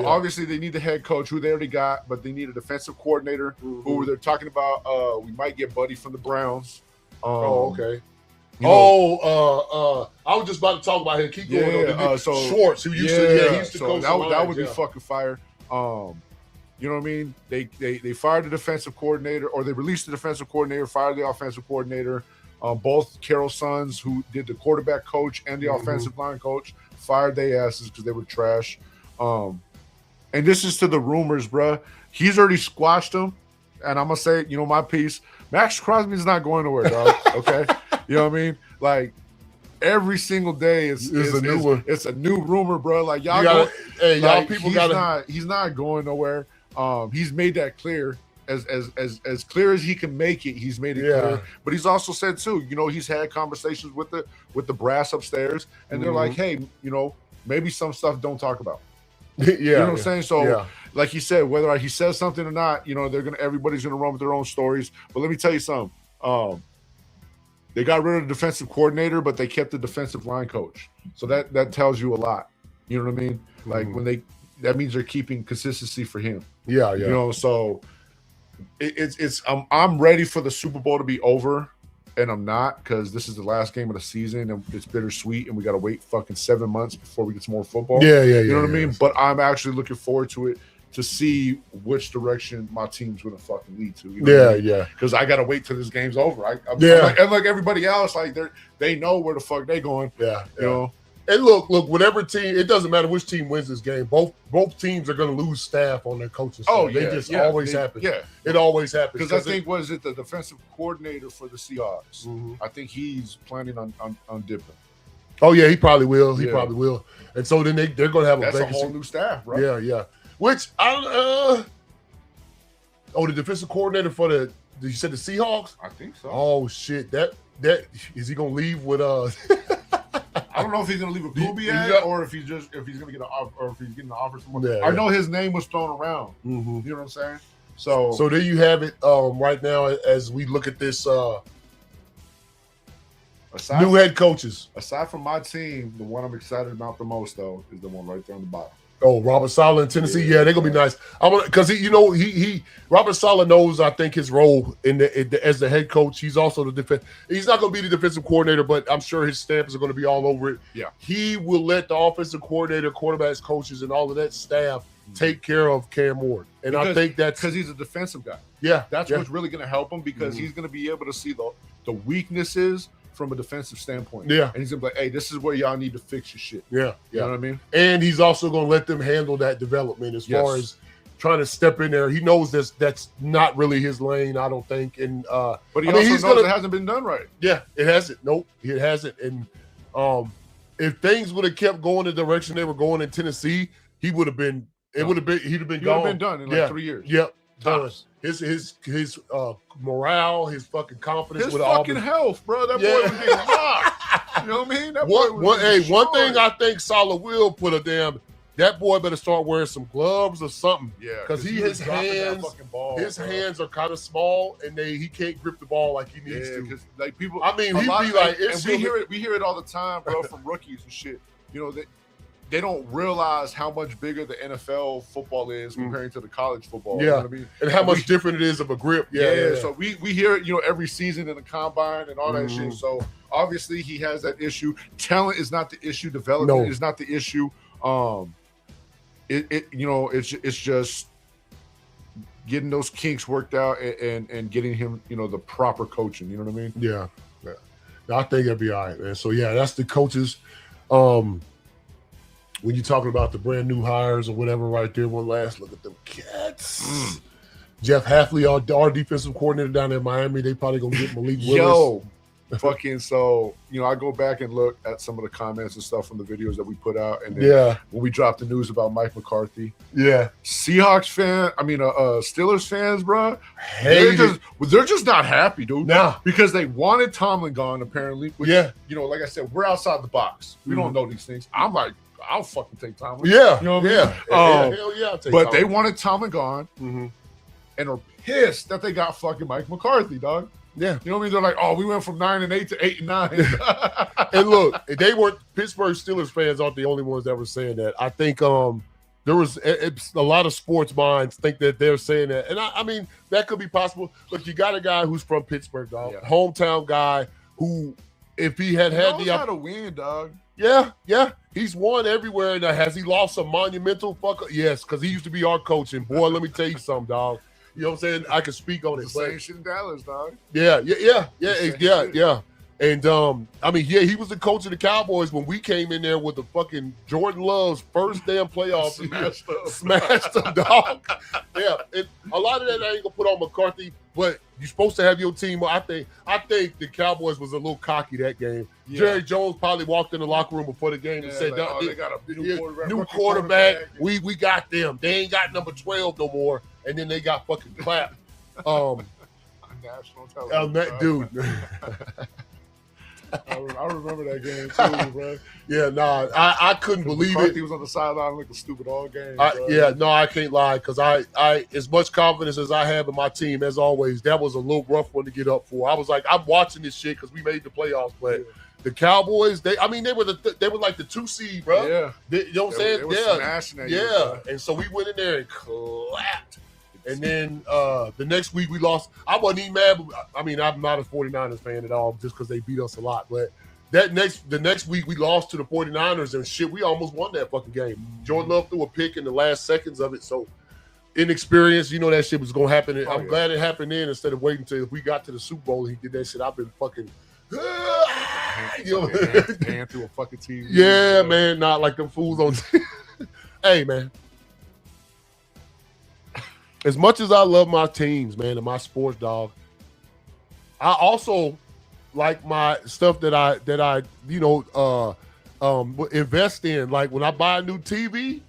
S1: obviously they need the head coach who they already got, but they need a defensive coordinator who they're talking about. We might get Buddy from the Browns.
S2: Okay. I was just about to talk about him. Keep going. Schwartz, who used to coach.
S1: That would be fucking fire. You know what I mean? They fired the defensive coordinator, or they released the defensive coordinator, fired the offensive coordinator. Both Carroll's sons, who did the quarterback coach and the offensive line coach, fired their asses because they were trash. And this is to the rumors, bro. He's already squashed them. And I'm going to say, my piece. Max Crosby's not going nowhere, dog. Okay? You know what I mean? Like, every single day is a new one. It's a new rumor, bro. Like, he's not going nowhere. He's made that clear. As clear as he can make it, he's made it clear. But he's also said too, he's had conversations with the brass upstairs, and they're like, hey, maybe some stuff don't talk about. You know what I'm saying? So, like he said, whether he says something or not, everybody's gonna run with their own stories. But let me tell you something. They got rid of the defensive coordinator, but they kept the defensive line coach. So that tells you a lot. You know what I mean? Like that means they're keeping consistency for him.
S2: Yeah.
S1: So. I'm ready for the Super Bowl to be over and I'm not, because this is the last game of the season and it's bittersweet and we got to wait fucking 7 months before we get some more football. You know what I mean? But I'm actually looking forward to it to see which direction my team's going to fucking lead to. You know what I mean? Because I got to wait till this game's over. I'm like everybody else, like they know where the fuck they going. You know?
S2: And look, whatever team, it doesn't matter which team wins this game. Both teams are going to lose staff on their coaching staff. Always happen. It always happens.
S1: Because I think, was it the defensive coordinator for the Seahawks? I think he's planning on dipping.
S2: Oh, yeah, he probably will. He probably will. And so then they're going to have
S1: a whole new staff, right?
S2: Yeah. Which, the defensive coordinator for you said the Seahawks?
S1: I think so.
S2: Oh, shit. That is he going to leave with
S1: I don't know if he's gonna leave a Kubiak or if he's gonna get an offer, or if he's getting an offer somewhere. I know his name was thrown around. You know what I'm saying? So
S2: there you have it. Right now, as we look at this, new head coaches.
S1: Aside from my team, the one I'm excited about the most though is the one right there on the bottom.
S2: Oh, Robert Saleh in Tennessee. Yeah, they're gonna be nice. Because he Robert Saleh knows, I think, his role as the head coach. He's also the defense. He's not gonna be the defensive coordinator, but I'm sure his stamps are gonna be all over it.
S1: Yeah,
S2: he will let the offensive coordinator, quarterbacks, coaches, and all of that staff take care of Cam Ward. And I think that's
S1: because he's a defensive guy.
S2: Yeah,
S1: that's what's really gonna help him, because he's gonna be able to see the weaknesses from a defensive standpoint.
S2: Yeah.
S1: And he's gonna be like, hey, this is where y'all need to fix your shit.
S2: Yeah.
S1: You know what I mean?
S2: And he's also gonna let them handle that development as far as trying to step in there. He knows that's not really his lane, I don't think. And
S1: but he also knows it hasn't been done right.
S2: Yeah, it hasn't. Nope, it hasn't. And if things would have kept going the direction they were going in Tennessee, he'd have been gone
S1: in like 3 years.
S2: Yep. Done. His morale, his fucking confidence,
S1: his fucking health, bro. That boy was getting rocked. You know what I mean? That
S2: one thing I think Saleh will put that boy better start wearing some gloves or something.
S1: Yeah,
S2: because his hands are kind of small and he can't grip the ball like he needs to.
S1: Because like people,
S2: I mean, he'd be like,
S1: we hear it all the time, bro, from rookies and shit. You know, they don't realize how much bigger the NFL football is comparing to the college football.
S2: Yeah,
S1: you know what I mean?
S2: And how much different it is of a grip. Yeah.
S1: So we hear it, every season in the combine and all that shit. So obviously he has that issue. Talent is not the issue. Development is not the issue. It's just getting those kinks worked out and getting him, the proper coaching. You know what I mean?
S2: Yeah. I think it'll be all right, man. So yeah, that's the coaches. When you're talking about the brand new hires or whatever, right there, one last look at them cats. Jeff Hafley, our defensive coordinator down there in Miami, they probably gonna get Malik Willis.
S1: Fucking so, I go back and look at some of the comments and stuff from the videos that we put out, and then when we dropped the news about Mike McCarthy, Steelers fans, bro, they're just not happy, dude.
S2: Nah,
S1: because they wanted Tomlin gone apparently. Which, like I said, we're outside the box. We don't know these things. I'm like, I'll fucking take Tomlin.
S2: Yeah,
S1: you know what I mean? Hell yeah, I'll take Tomlin. They wanted Tomlin gone, and are pissed that they got fucking Mike McCarthy, dog.
S2: Yeah,
S1: you know what I mean? They're like, oh, we went from 9-8 to 8-9.
S2: And look, they weren't Pittsburgh Steelers fans aren't the only ones that were saying that. I think there was a lot of sports minds think that they're saying that, and I mean that could be possible. Look, you got a guy who's from Pittsburgh, dog, hometown guy who, if he had the
S1: how to win, dog.
S2: Yeah, he's won everywhere. Now, has he lost some monumental fucker? Yes, because he used to be our coach, and boy, let me tell you something, dog. You know what I'm saying? I can speak on it.
S1: Same shit in Dallas, dog.
S2: Yeah. And I mean, he was the coach of the Cowboys when we came in there with the fucking Jordan Love's first damn playoff. Smashed them, dog. Yeah, and a lot of that I ain't gonna put on McCarthy, but you're supposed to have your team. I think the Cowboys was a little cocky that game. Yeah. Jerry Jones probably walked in the locker room before the game and said,
S1: they got a
S2: new quarterback. We got them. They ain't got number 12 no more. And then they got fucking clapped.
S1: On national television.
S2: Dude.
S1: I remember that game too, bro.
S2: Yeah, I couldn't believe it.
S1: He was on the sideline looking stupid all game.
S2: I can't lie, because I as much confidence as I have in my team, as always, that was a little rough one to get up for. I was like, I'm watching this shit because we made the playoffs, but the Cowboys, they were like the 2 seed, bro.
S1: Yeah,
S2: you know what I'm saying?
S1: They were smashing that.
S2: Yeah, and so we went in there and clapped. And then the next week we lost. I wasn't even mad. But, I mean, I'm not a 49ers fan at all just because they beat us a lot. But the next week we lost to the 49ers and shit, we almost won that fucking game. Jordan Love threw a pick in the last seconds of it. So inexperience, that shit was going to happen. I'm glad it happened then instead of waiting till we got to the Super Bowl and he did that shit. I've been fucking
S1: hand through a fucking TV.
S2: Yeah, man, not like them fools on Hey, man. As much as I love my teams, man, and my sports, dog, I also like my stuff that I invest in. Like when I buy a new TV,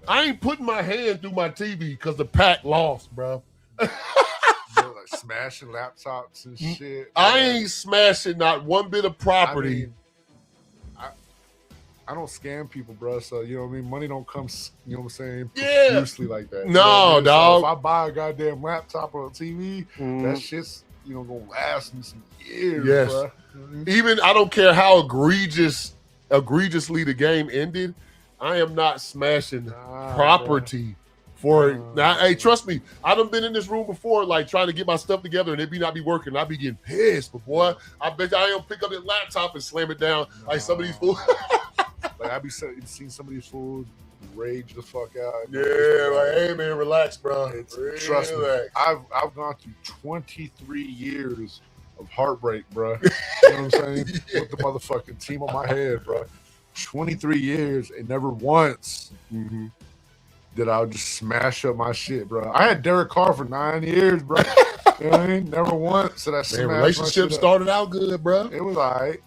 S2: I ain't putting my hand through my TV because the pack lost, bro.
S1: Like smashing laptops and shit.
S2: I ain't smashing not one bit of property.
S1: I don't scam people, bro. So, you know what I mean? Money don't come, you know what I'm saying?
S2: Yeah.
S1: Profusely like that.
S2: No, dog.
S1: So if I buy a goddamn laptop or a TV, that shit's, gonna last me some years,
S2: yes.
S1: bro.
S2: Even, I don't care how egregiously the game ended, I am not smashing property for now. Hey, trust me, I done been in this room before, like trying to get my stuff together and it not be working. I be getting pissed, but boy, I bet I am pick up that laptop and slam it down like some of these fools.
S1: Like I be seeing some of these fools rage the fuck out.
S2: Yeah, like, hey man, relax, bro.
S1: Trust me, I've gone through 23 years of heartbreak, bro. You know what I'm saying?
S2: Yeah.
S1: With the motherfucking team on my head, bro. 23 years and never once did I just smash up my shit, bro. I had Derek Carr for 9 years, bro. You know what I mean? Never once did I smash my
S2: relationship started out good, bro.
S1: It was all right.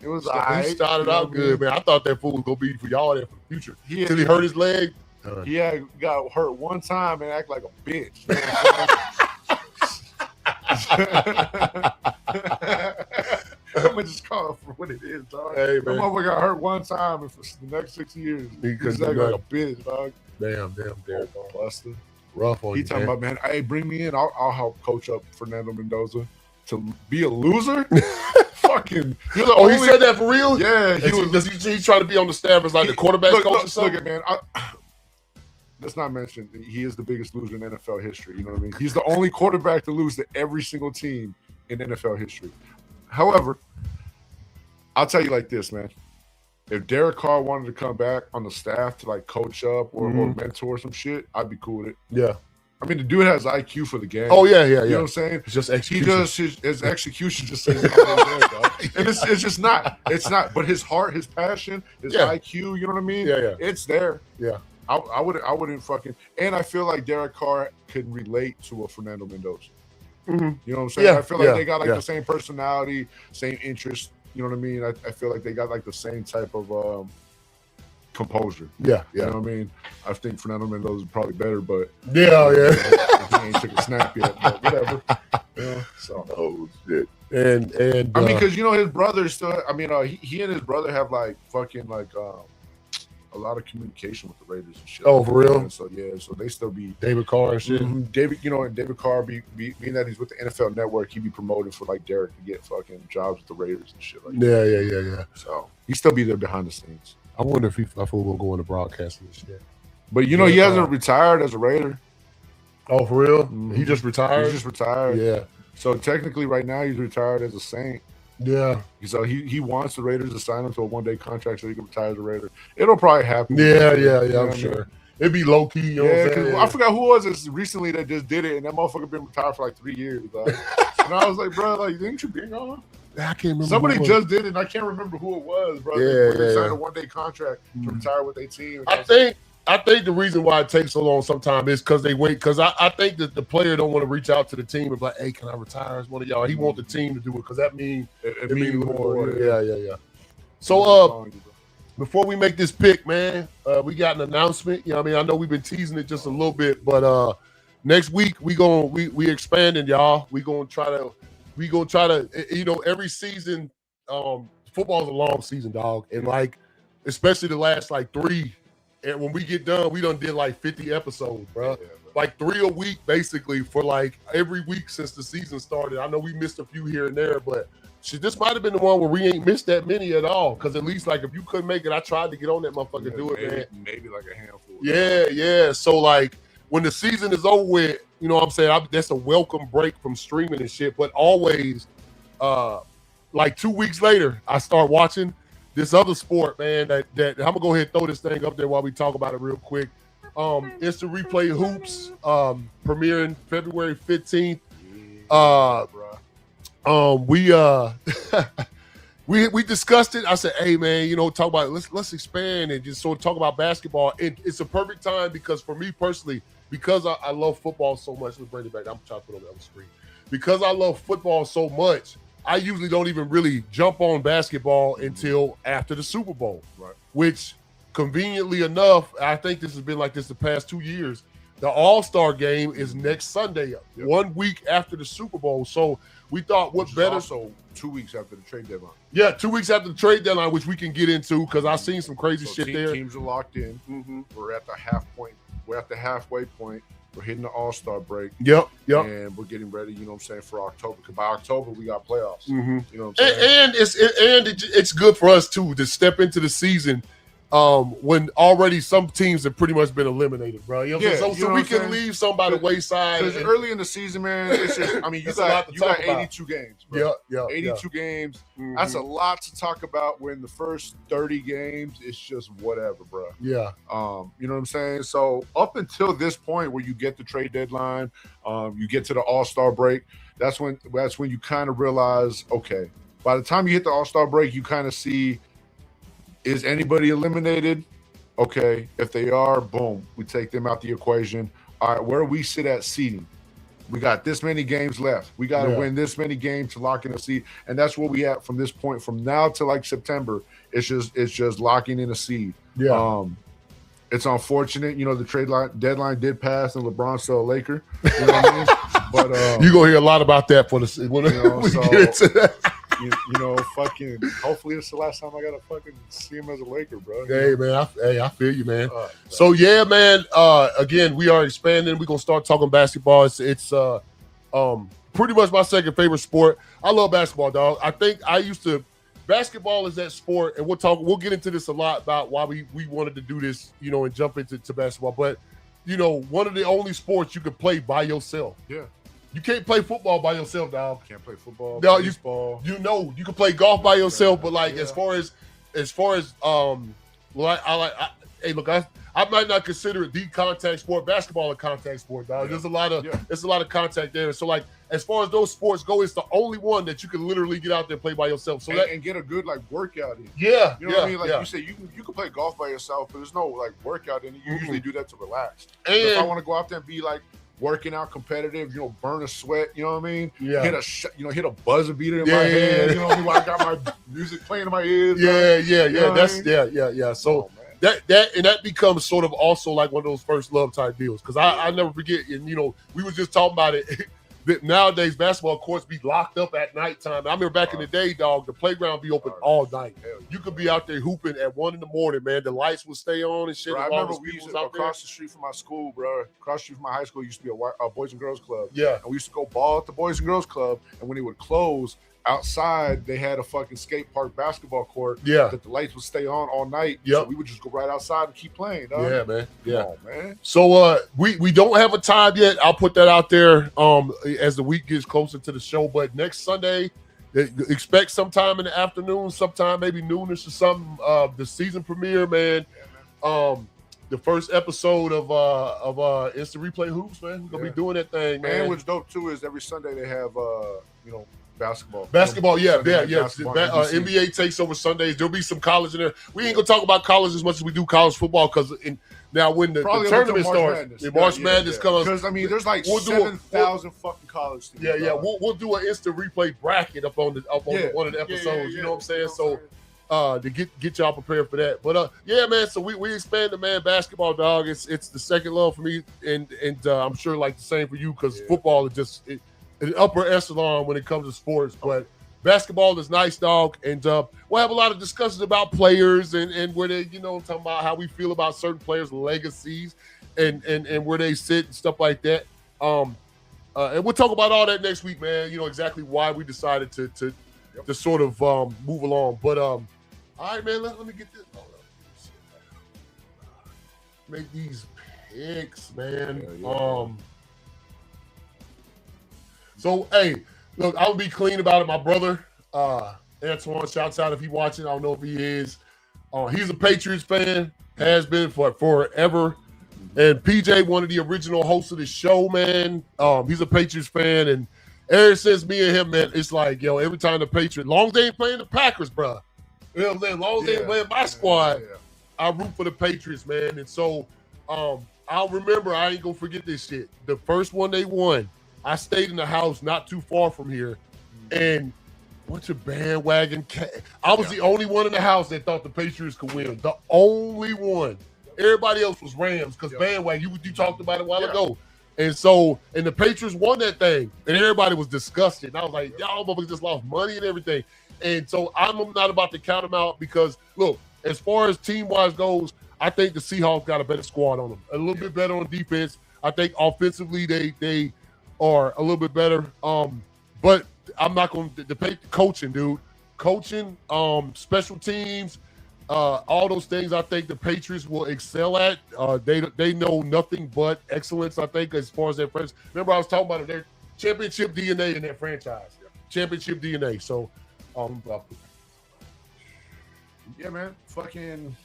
S1: It was all right.
S2: He started out good, man. I thought that fool was going to be for y'all there for the future. Until he hurt his leg.
S1: He got hurt one time and act like a bitch. I'm gonna just call it for what it is, dog.
S2: Hey,
S1: my motherfucker got hurt one time, and for the next 6 years, he's like a bitch, dog.
S2: Damn,
S1: Buster.
S2: Rough on you.
S1: He talking about, man, hey, bring me in. I'll help coach up Fernando Mendoza to be a loser. Fucking.
S2: He said that for real?
S1: Yeah,
S2: he's trying to be on the staff as like the quarterback coach or something.
S1: Look, man. Let's not mention he is the biggest loser in NFL history. You know what I mean? He's the only quarterback to lose to every single team in NFL history. However, I'll tell you like this, man. If Derek Carr wanted to come back on the staff to like coach up or mentor some shit, I'd be cool with it.
S2: Yeah.
S1: I mean, the dude has IQ for the game.
S2: Oh, yeah.
S1: You know what I'm saying?
S2: It's just execution.
S1: His execution just says, and it's just not. It's not. But his heart, his passion, his IQ, you know what I mean?
S2: Yeah.
S1: It's there.
S2: Yeah.
S1: I wouldn't fucking. And I feel like Derek Carr could relate to a Fernando Mendoza. You know what I'm saying? I feel like they got like the same personality, same interest. You know what I mean? I feel like they got like the same type of composure.
S2: Yeah.
S1: You know what I mean? I think Fernando Mendoza is probably better, but
S2: he
S1: ain't took a snap yet. But whatever. So.
S2: Oh shit. And
S1: I mean, because his brother still. I mean, he and his brother have like fucking like a lot of communication with the Raiders and shit.
S2: Oh, for real?
S1: And so so they still be
S2: David Carr and shit.
S1: And David Carr being that he's with the NFL Network, he be promoted for like Derek to get fucking jobs with the Raiders and shit like that.
S2: Yeah.
S1: So he still be there behind the scenes.
S2: I wonder if I will go into broadcasting and shit.
S1: But he hasn't retired as a Raider.
S2: Oh, for real? He just retired?
S1: He's just retired.
S2: Yeah.
S1: So technically right now he's retired as a Saint.
S2: Yeah.
S1: So he wants the Raiders to sign him to a one-day contract so he can retire as a Raider. It'll probably happen.
S2: Yeah, I'm sure. It'd be low key. You know what I'm saying?
S1: I forgot who was this recently that just did it, and that motherfucker been retired for like 3 years. And I was like, bro, like, didn't you be on?
S2: I can't remember.
S1: Somebody just did it, and I can't remember who it was, bro. They signed a one-day contract to retire with their team.
S2: I think the reason why it takes so long sometimes is because they wait. Because I think that the player don't want to reach out to the team and be like, hey, can I retire as one of y'all? He want the team to do it because that means it means more. Yeah. So before we make this pick, man, we got an announcement. You know what I mean? I know we've been teasing it just a little bit, but next week we expanding, y'all. We gonna try to every season, football's a long season, dog. And like especially the last like 3. And when we get done, we done did like 50 episodes, bro. Yeah, like 3 a week, basically, for like every week since the season started. I know we missed a few here and there, but shit, this might have been the one where we ain't missed that many at all. Because at least, like, if you couldn't make it, I tried to get on that motherfucker, do it, man.
S1: Maybe like a handful.
S2: Yeah. So, like, when the season is over with, you know what I'm saying, that's a welcome break from streaming and shit. But always, like 2 weeks later, I start watching this other sport, man, that I'm going to go ahead and throw this thing up there while we talk about it real quick. Instant Replay Hoops, premiering February 15th. We discussed it. I said, hey man, you know, talk about it. Let's expand and just sort of talk about basketball. And it's a perfect time because for me personally, because I love football so much. Let's bring it back. I'm trying to put it on the other screen. Because I love football so much, I usually don't even really jump on basketball until after the Super Bowl.
S1: Right.
S2: Which conveniently enough, I think this has been like this the past 2 years. The All-Star game is next Sunday, 1 week after the Super Bowl. So we thought what better.
S1: Also 2 weeks after the trade deadline.
S2: Yeah, 2 weeks after the trade deadline, which we can get into because I've seen some crazy shit there.
S1: Teams are locked in. Mm-hmm. We're at the half point. We're at the halfway point. We're hitting the All-Star break.
S2: Yep.
S1: And we're getting ready, you know what I'm saying, for October. Because by October, we got playoffs.
S2: Mm-hmm.
S1: You know what I'm saying?
S2: And it's good for us, too, to step into the season when already some teams have pretty much been eliminated, bro. You know what I'm saying? So we can leave some by the wayside.
S1: Because early in the season, man, it's just, I mean, you got 82 games, bro.
S2: Yeah.
S1: 82 games. Mm-hmm. That's a lot to talk about when the first 30 games, it's just whatever, bro.
S2: Yeah.
S1: You know what I'm saying? So up until this point where you get the trade deadline, you get to the All-Star break, that's when you kind of realize, okay, by the time you hit the All-Star break, you kind of see, is anybody eliminated? Okay. If they are, boom, we take them out the equation. All right, where we sit at seeding. We got this many games left. We got to win this many games to lock in a seed. And that's where we at from this point. From now to like September, it's just locking in a seed.
S2: Yeah.
S1: It's unfortunate, you know, the trade deadline did pass and LeBron still a Laker. You know what I mean? But
S2: you're gonna hear a lot about that for the when we get into that.
S1: You know, fucking. Hopefully, it's the last time I gotta fucking see him as a Laker, bro.
S2: Hey, man, I feel you, man. So yeah, man. Again, we are expanding. We're gonna start talking basketball. It's pretty much my second favorite sport. I love basketball, dog. I think I used to. Basketball is that sport, and we'll get into this a lot about why we wanted to do this, you know, and jump into basketball. But you know, one of the only sports you can play by yourself.
S1: Yeah.
S2: You can't play football by yourself, dog.
S1: Can't play football,
S2: no,
S1: baseball.
S2: You know, you can play golf by yourself, but like as far as I might not consider it the contact sport. Basketball a contact sport, dog. There's a lot of contact there. So like as far as those sports go, it's the only one that you can literally get out there and play by yourself. So
S1: and get a good like workout in.
S2: Yeah.
S1: You know what I mean? Like you say, you can play golf by yourself, but there's no like workout in it. You usually do that to relax. And if I want to go out there and be like working out competitive, you know, burn a sweat, you know what I mean?
S2: Yeah.
S1: Hit a buzzer beater in my head, you know what I mean? While I got my music playing in my ears.
S2: Yeah. So that becomes sort of also like one of those first love type deals. Cause I never forget, and you know, we were just talking about it. That nowadays basketball courts be locked up at nighttime. I remember back in the day, dog, the playground be open all night. You could be out there hooping at 1 a.m, man. The lights would stay on and shit.
S1: Bro, I remember we used to across the street from my school, bro. Across the street from my high school used to be a Boys and Girls Club.
S2: Yeah.
S1: And we used to go ball at the Boys and Girls Club. And when it would close, outside they had a fucking skate park basketball court.
S2: Yeah.
S1: That the lights would stay on all night.
S2: Yep.
S1: So we would just go right outside and keep playing, dog.
S2: Yeah, man. Yeah.
S1: Come on, man.
S2: So we don't have a time yet. I'll put that out there as the week gets closer to the show. But next Sunday, expect sometime in the afternoon, sometime maybe noonish or something. The season premiere, man. The first episode of Instant Replay Hoops, man. We're gonna be doing that thing, man.
S1: And what's dope too is every Sunday they have basketball.
S2: Basketball, yeah.
S1: Basketball,
S2: NBA takes over Sundays. There'll be some college in there. We ain't gonna talk about college as much as we do college football because now when the tournament starts, March Madness comes.
S1: Because I mean, there's like 7,000 fucking college teams.
S2: Yeah. We'll do an instant replay bracket up on one of the episodes. You know what I'm saying? So to get y'all prepared for that. But yeah, man. So we expanded, man. Basketball, dog. It's the second love for me, and I'm sure like the same for you because football is just an upper echelon when it comes to sports. But basketball is nice, dog. And we'll have a lot of discussions about players and where they, you know, talking about how we feel about certain players' legacies and where they sit and stuff like that. And we'll talk about all that next week, man. You know exactly why we decided to sort of move along. But all right, man. Let me get this. Make these picks, man.
S1: Yeah.
S2: So, hey, look, I'll be clean about it. My brother, Antoine, shouts out if he's watching. I don't know if he is. He's a Patriots fan, has been for forever. And PJ, one of the original hosts of the show, man, he's a Patriots fan. And ever since me and him, man, it's like, yo, every time the Patriots, long as they ain't playing the Packers, bro. You know what I'm saying? Long as they ain't playing my squad, I root for the Patriots, man. And so I'll remember, I ain't going to forget this shit. The first one they won, I stayed in the house not too far from here, and bunch of bandwagon. I was the only one in the house that thought the Patriots could win. The only one. Everybody else was Rams because bandwagon. You talked about it a while ago. And so, and the Patriots won that thing, and everybody was disgusted. And I was like, y'all motherfuckers just lost money and everything. And so I'm not about to count them out because, look, as far as team-wise goes, I think the Seahawks got a better squad on them. A little bit better on defense. I think offensively they are a little bit better. But I'm not going to debate the coaching, dude. Coaching, special teams, all those things I think the Patriots will excel at. They know nothing but excellence, I think, as far as their friends. Remember, I was talking about their championship DNA in their franchise. Championship DNA. So,
S1: yeah, man. Fucking,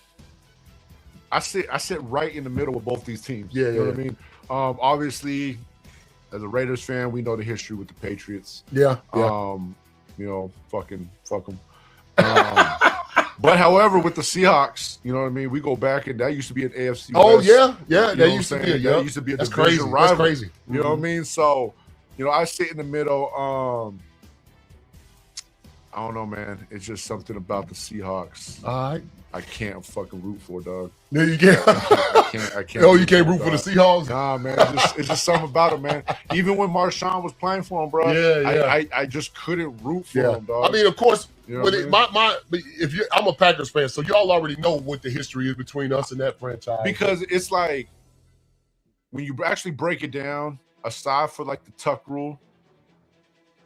S1: I sit right in the middle of both these teams.
S2: Yeah,
S1: you know what I mean? Obviously, as a Raiders fan, we know the history with the Patriots.
S2: Yeah.
S1: You know, fuck them. But however, with the Seahawks, you know what I mean? We go back, and that used to be an AFC.
S2: Oh,
S1: West,
S2: yeah. That used to be a
S1: division rival.
S2: That's crazy.
S1: You know what I mean? So, you know, I sit in the middle. I don't know, man. It's just something about the Seahawks.
S2: All right.
S1: I can't fucking root for, dog.
S2: No, you can't.
S1: I can't.
S2: Oh, you can't root for the Seahawks?
S1: Nah, man. It's just something about it, man. Even when Marshawn was playing for him, bro. I just couldn't root for him, dog.
S2: I mean, of course,
S1: you know
S2: I'm a Packers fan, so y'all already know what the history is between us and that franchise.
S1: Because it's like when you actually break it down, aside for like the Tuck rule,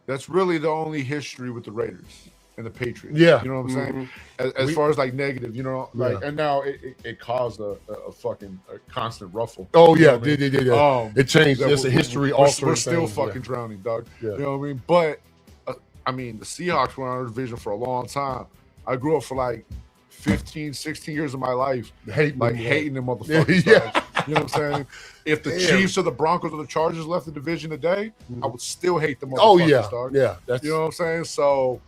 S1: that's really the only history with the Raiders and the Patriots.
S2: Yeah.
S1: You know what I'm saying? As far as like negative, you know, like, and now it caused a fucking constant ruffle.
S2: Oh,
S1: yeah.
S2: It changed. It's a history also.
S1: We're still fucking drowning, dog. Yeah. You know what I mean? But, I mean, the Seahawks were on our division for a long time. I grew up for like 15, 16 years of my life hating them motherfuckers.
S2: Yeah.
S1: You know what I'm saying? If the Chiefs or the Broncos or the Chargers left the division today, I would still hate them motherfuckers, dog.
S2: Yeah.
S1: You know what I'm saying? So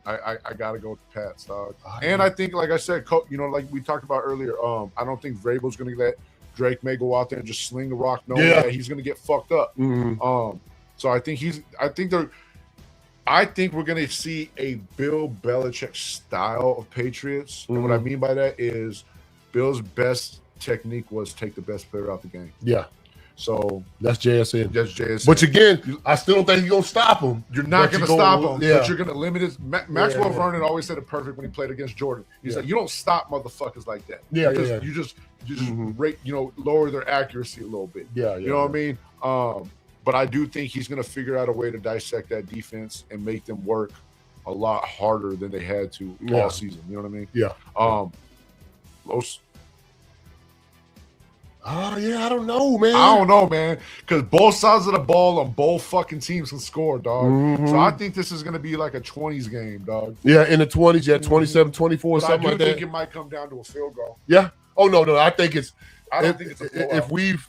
S1: I got to go with the Pats, dog. And I think, like I said, you know, like we talked about earlier, I don't think Vrabel's going to let Drake May go out there and just sling the rock knowing that he's going to get fucked up. So I think I think we're going to see a Bill Belichick style of Patriots. And what I mean by that is Bill's best technique was take the best player out the game.
S2: Yeah.
S1: So
S2: that's JSN.
S1: That's JSN.
S2: But again, I still don't think you're going to stop him.
S1: You're not going to stop him, but you're going to limit his. Maxwell Vernon always said it perfect when he played against Jordan. He's like, you don't stop motherfuckers like that. You just rate, you know, lower their accuracy a little bit. You know what I mean? But I do think he's going to figure out a way to dissect that defense and make them work a lot harder than they had to all season. You know what I mean?
S2: Yeah. I don't know, man.
S1: I don't know, man. Because both sides of the ball on both fucking teams can score, dog. So I think this is going to be like a 20s game, dog.
S2: Yeah, in the 20s, 27, 24,
S1: but
S2: something like that.
S1: I do think it might come down to a field goal.
S2: Yeah. Oh, no. I think it's.
S1: I don't think it's a blowout.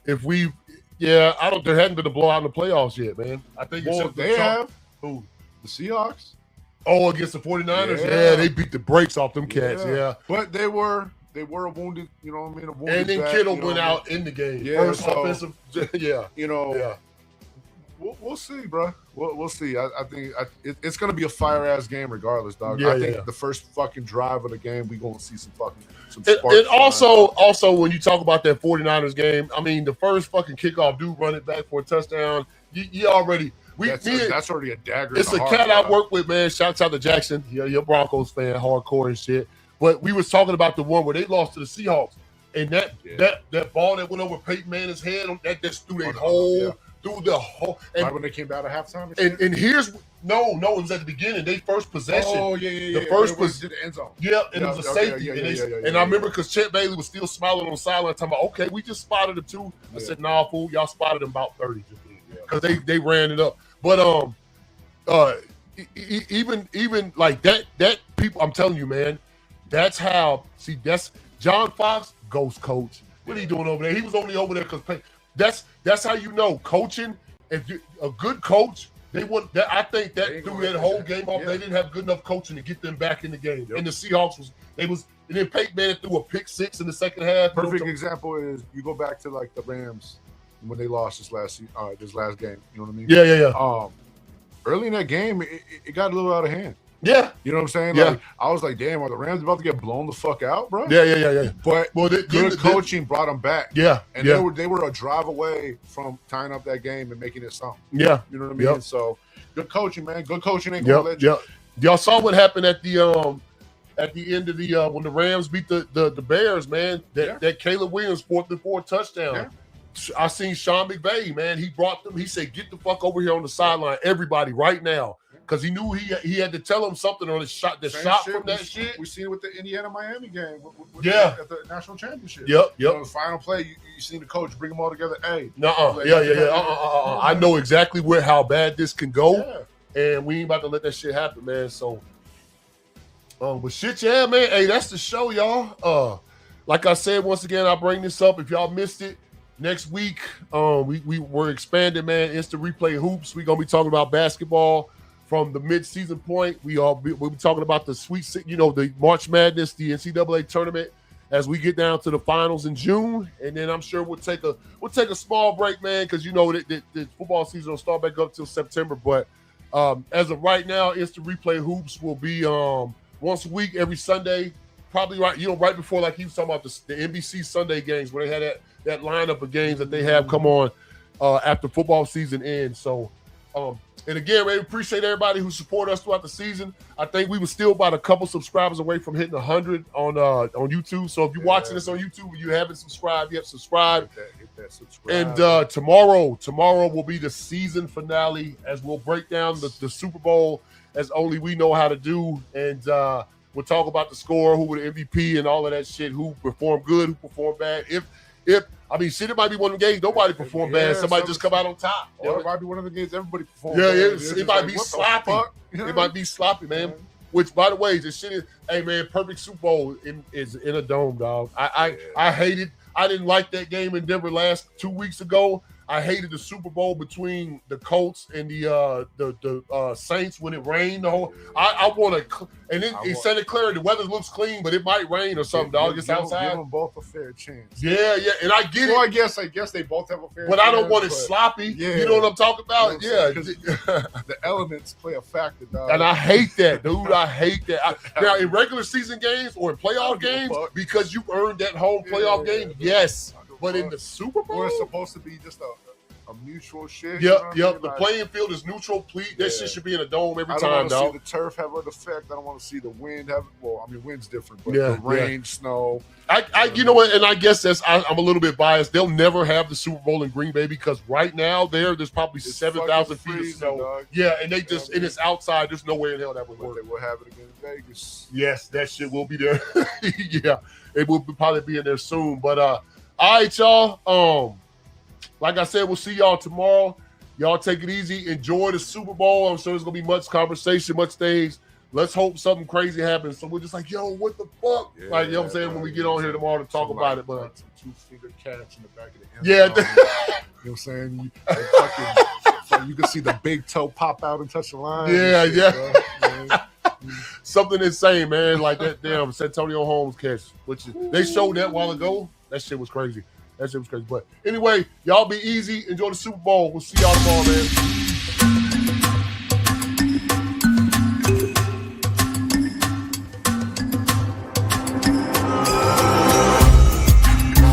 S2: If we've. Yeah, I don't. There hadn't been a blowout in the playoffs yet, man. I think
S1: they have.
S2: Who?
S1: The Seahawks.
S2: Oh, against the 49ers? Yeah, they beat the brakes off them cats. Yeah.
S1: But they were a wounded, you know what I mean?
S2: And then Kittle went out in the game.
S1: Yeah,
S2: first offensive. Yeah.
S1: You know. We'll see, bro. We'll see. I think it's going to be a fire-ass game regardless, dog. I think the first fucking drive of the game, we're going to see some sparks.
S2: And also, when you talk about that 49ers game, I mean, the first fucking kickoff, dude run it back for a touchdown. You already –
S1: that's already a dagger.
S2: It's a cat I work with, man. Shouts out to Jackson. You're a Broncos fan, hardcore and shit. But we was talking about the one where they lost to the Seahawks. And that ball that went over Peyton Manning's head, that just threw their whole through the whole. And,
S1: right when they came out of halftime.
S2: And here's no, it was at the beginning. They first possession.
S1: Oh yeah.
S2: The first
S1: possession, the end zone.
S2: Yeah, and it was a safety. And I remember because Chet Bailey was still smiling on the sideline, talking about, okay, we just spotted him too. I said, nah, fool, y'all spotted him about 30 because they ran it up. But even like that people, I'm telling you, man, that's how. See, that's John Fox, ghost coach. What are you doing over there? He was only over there because that's how you know coaching. If you a good coach, they wouldn't. I think that threw that whole game off. They didn't have good enough coaching to get them back in the game. And the Seahawks and then Peyton Manning threw a pick six in the second half.
S1: Perfect example is you go back to like the Rams when they lost this last game. You know what I mean?
S2: Yeah.
S1: Early in that game, it got a little out of hand.
S2: Yeah.
S1: You know what I'm saying?
S2: Yeah.
S1: Like, I was like, damn, are the Rams about to get blown the fuck out, bro?
S2: Yeah.
S1: But good coaching brought them back.
S2: Yeah.
S1: And they were a drive away from tying up that game and making it something.
S2: Yeah.
S1: You know what I mean? Yep. So good coaching, man. Good coaching ain't gonna let you.
S2: Y'all saw what happened at the end of the when the Rams beat the Bears, man. That Caleb Williams 4th and 4 touchdown. Yeah. I seen Sean McVay, man. He brought them. He said, "Get the fuck over here on the sideline, everybody, right now," because he knew he had to tell them something on the shot. The shot from that shit.
S1: We seen it with the Indiana-Miami game. At the national championship.
S2: Yep.
S1: You know, the final play, you seen the coach bring them all together. Hey,
S2: I know exactly how bad this can go, and we ain't about to let that shit happen, man. So, but shit, man. Hey, that's the show, y'all. Like I said, once again, I bring this up. If y'all missed it. Next week, we're expanding, man. Instant replay hoops. We're gonna be talking about basketball from the mid-season point. We'll be talking about the the March Madness, the NCAA tournament, as we get down to the finals in June, and then I'm sure we'll take a small break, man, because the football season will start back up till September. But as of right now, Instant replay hoops will be once a week, every Sunday. Probably right before, like he was talking about the NBC Sunday games where they had that lineup of games that they have come on after football season ends. So, and again, we appreciate everybody who supported us throughout the season. I think we were still about a couple subscribers away from hitting 100 on YouTube. So if you're watching this on YouTube and you haven't subscribed yet, subscribe. Hit that subscribe. And tomorrow will be the season finale as we'll break down the Super Bowl as only we know how to do. And we'll talk about the score, who were the MVP and all of that shit, who performed good, who performed bad. It might be one of the games nobody performed bad. Somebody just come out on top.
S1: Or it might be one of the games everybody performed
S2: bad.
S1: It
S2: might be sloppy. It might be sloppy, man. Which, by the way, this shit is, hey, man, perfect Super Bowl is in a dome, dog. I hated. I didn't like that game in Denver 2 weeks ago. I hated the Super Bowl between the Colts and the Saints when it rained. I want to, and then in Santa Clara the weather looks clean, but it might rain or something, dog. It's outside.
S1: Give them both a fair chance.
S2: Yeah, and I get it.
S1: Well, I guess they both have a fair chance.
S2: But I don't want it sloppy. Yeah, you know what I'm talking about?
S1: The elements play a factor, dog.
S2: And I hate that, dude. I hate that. Now in regular season games or in playoff games, because you earned that home playoff game, yes. But in the Super Bowl,
S1: it's supposed to be just a mutual shit.
S2: Yep. The playing field is neutral. That shit should be in a dome every time, dog.
S1: I don't want to see the turf have an effect. I don't want to see the wind have. Well, I mean, wind's different, but the rain, snow.
S2: You know what? And I guess I'm a little bit biased. They'll never have the Super Bowl in Green Bay because right now there's probably 7,000 feet of snow.
S1: Dog.
S2: Yeah, and and it's outside. There's no way in hell that would work.
S1: They will have it again in Vegas.
S2: Yes, that shit will be there. Yeah, it will probably be in there soon. But all right, y'all. Like I said, we'll see y'all tomorrow. Y'all take it easy. Enjoy the Super Bowl. I'm sure there's going to be much conversation, much things. Let's hope something crazy happens. So we're just like, yo, what the fuck? You know what I'm saying? When we get on here tomorrow to talk about it. But
S1: some two-finger catch in the back of the end.
S2: Yeah.
S1: You know what I'm saying? You can see the big toe pop out and touch the line.
S2: Yeah. Something insane, man. Like that damn Santonio Holmes catch, which they showed that a while ago. That shit was crazy. But anyway, y'all be easy. Enjoy the Super Bowl. We'll see y'all tomorrow, man.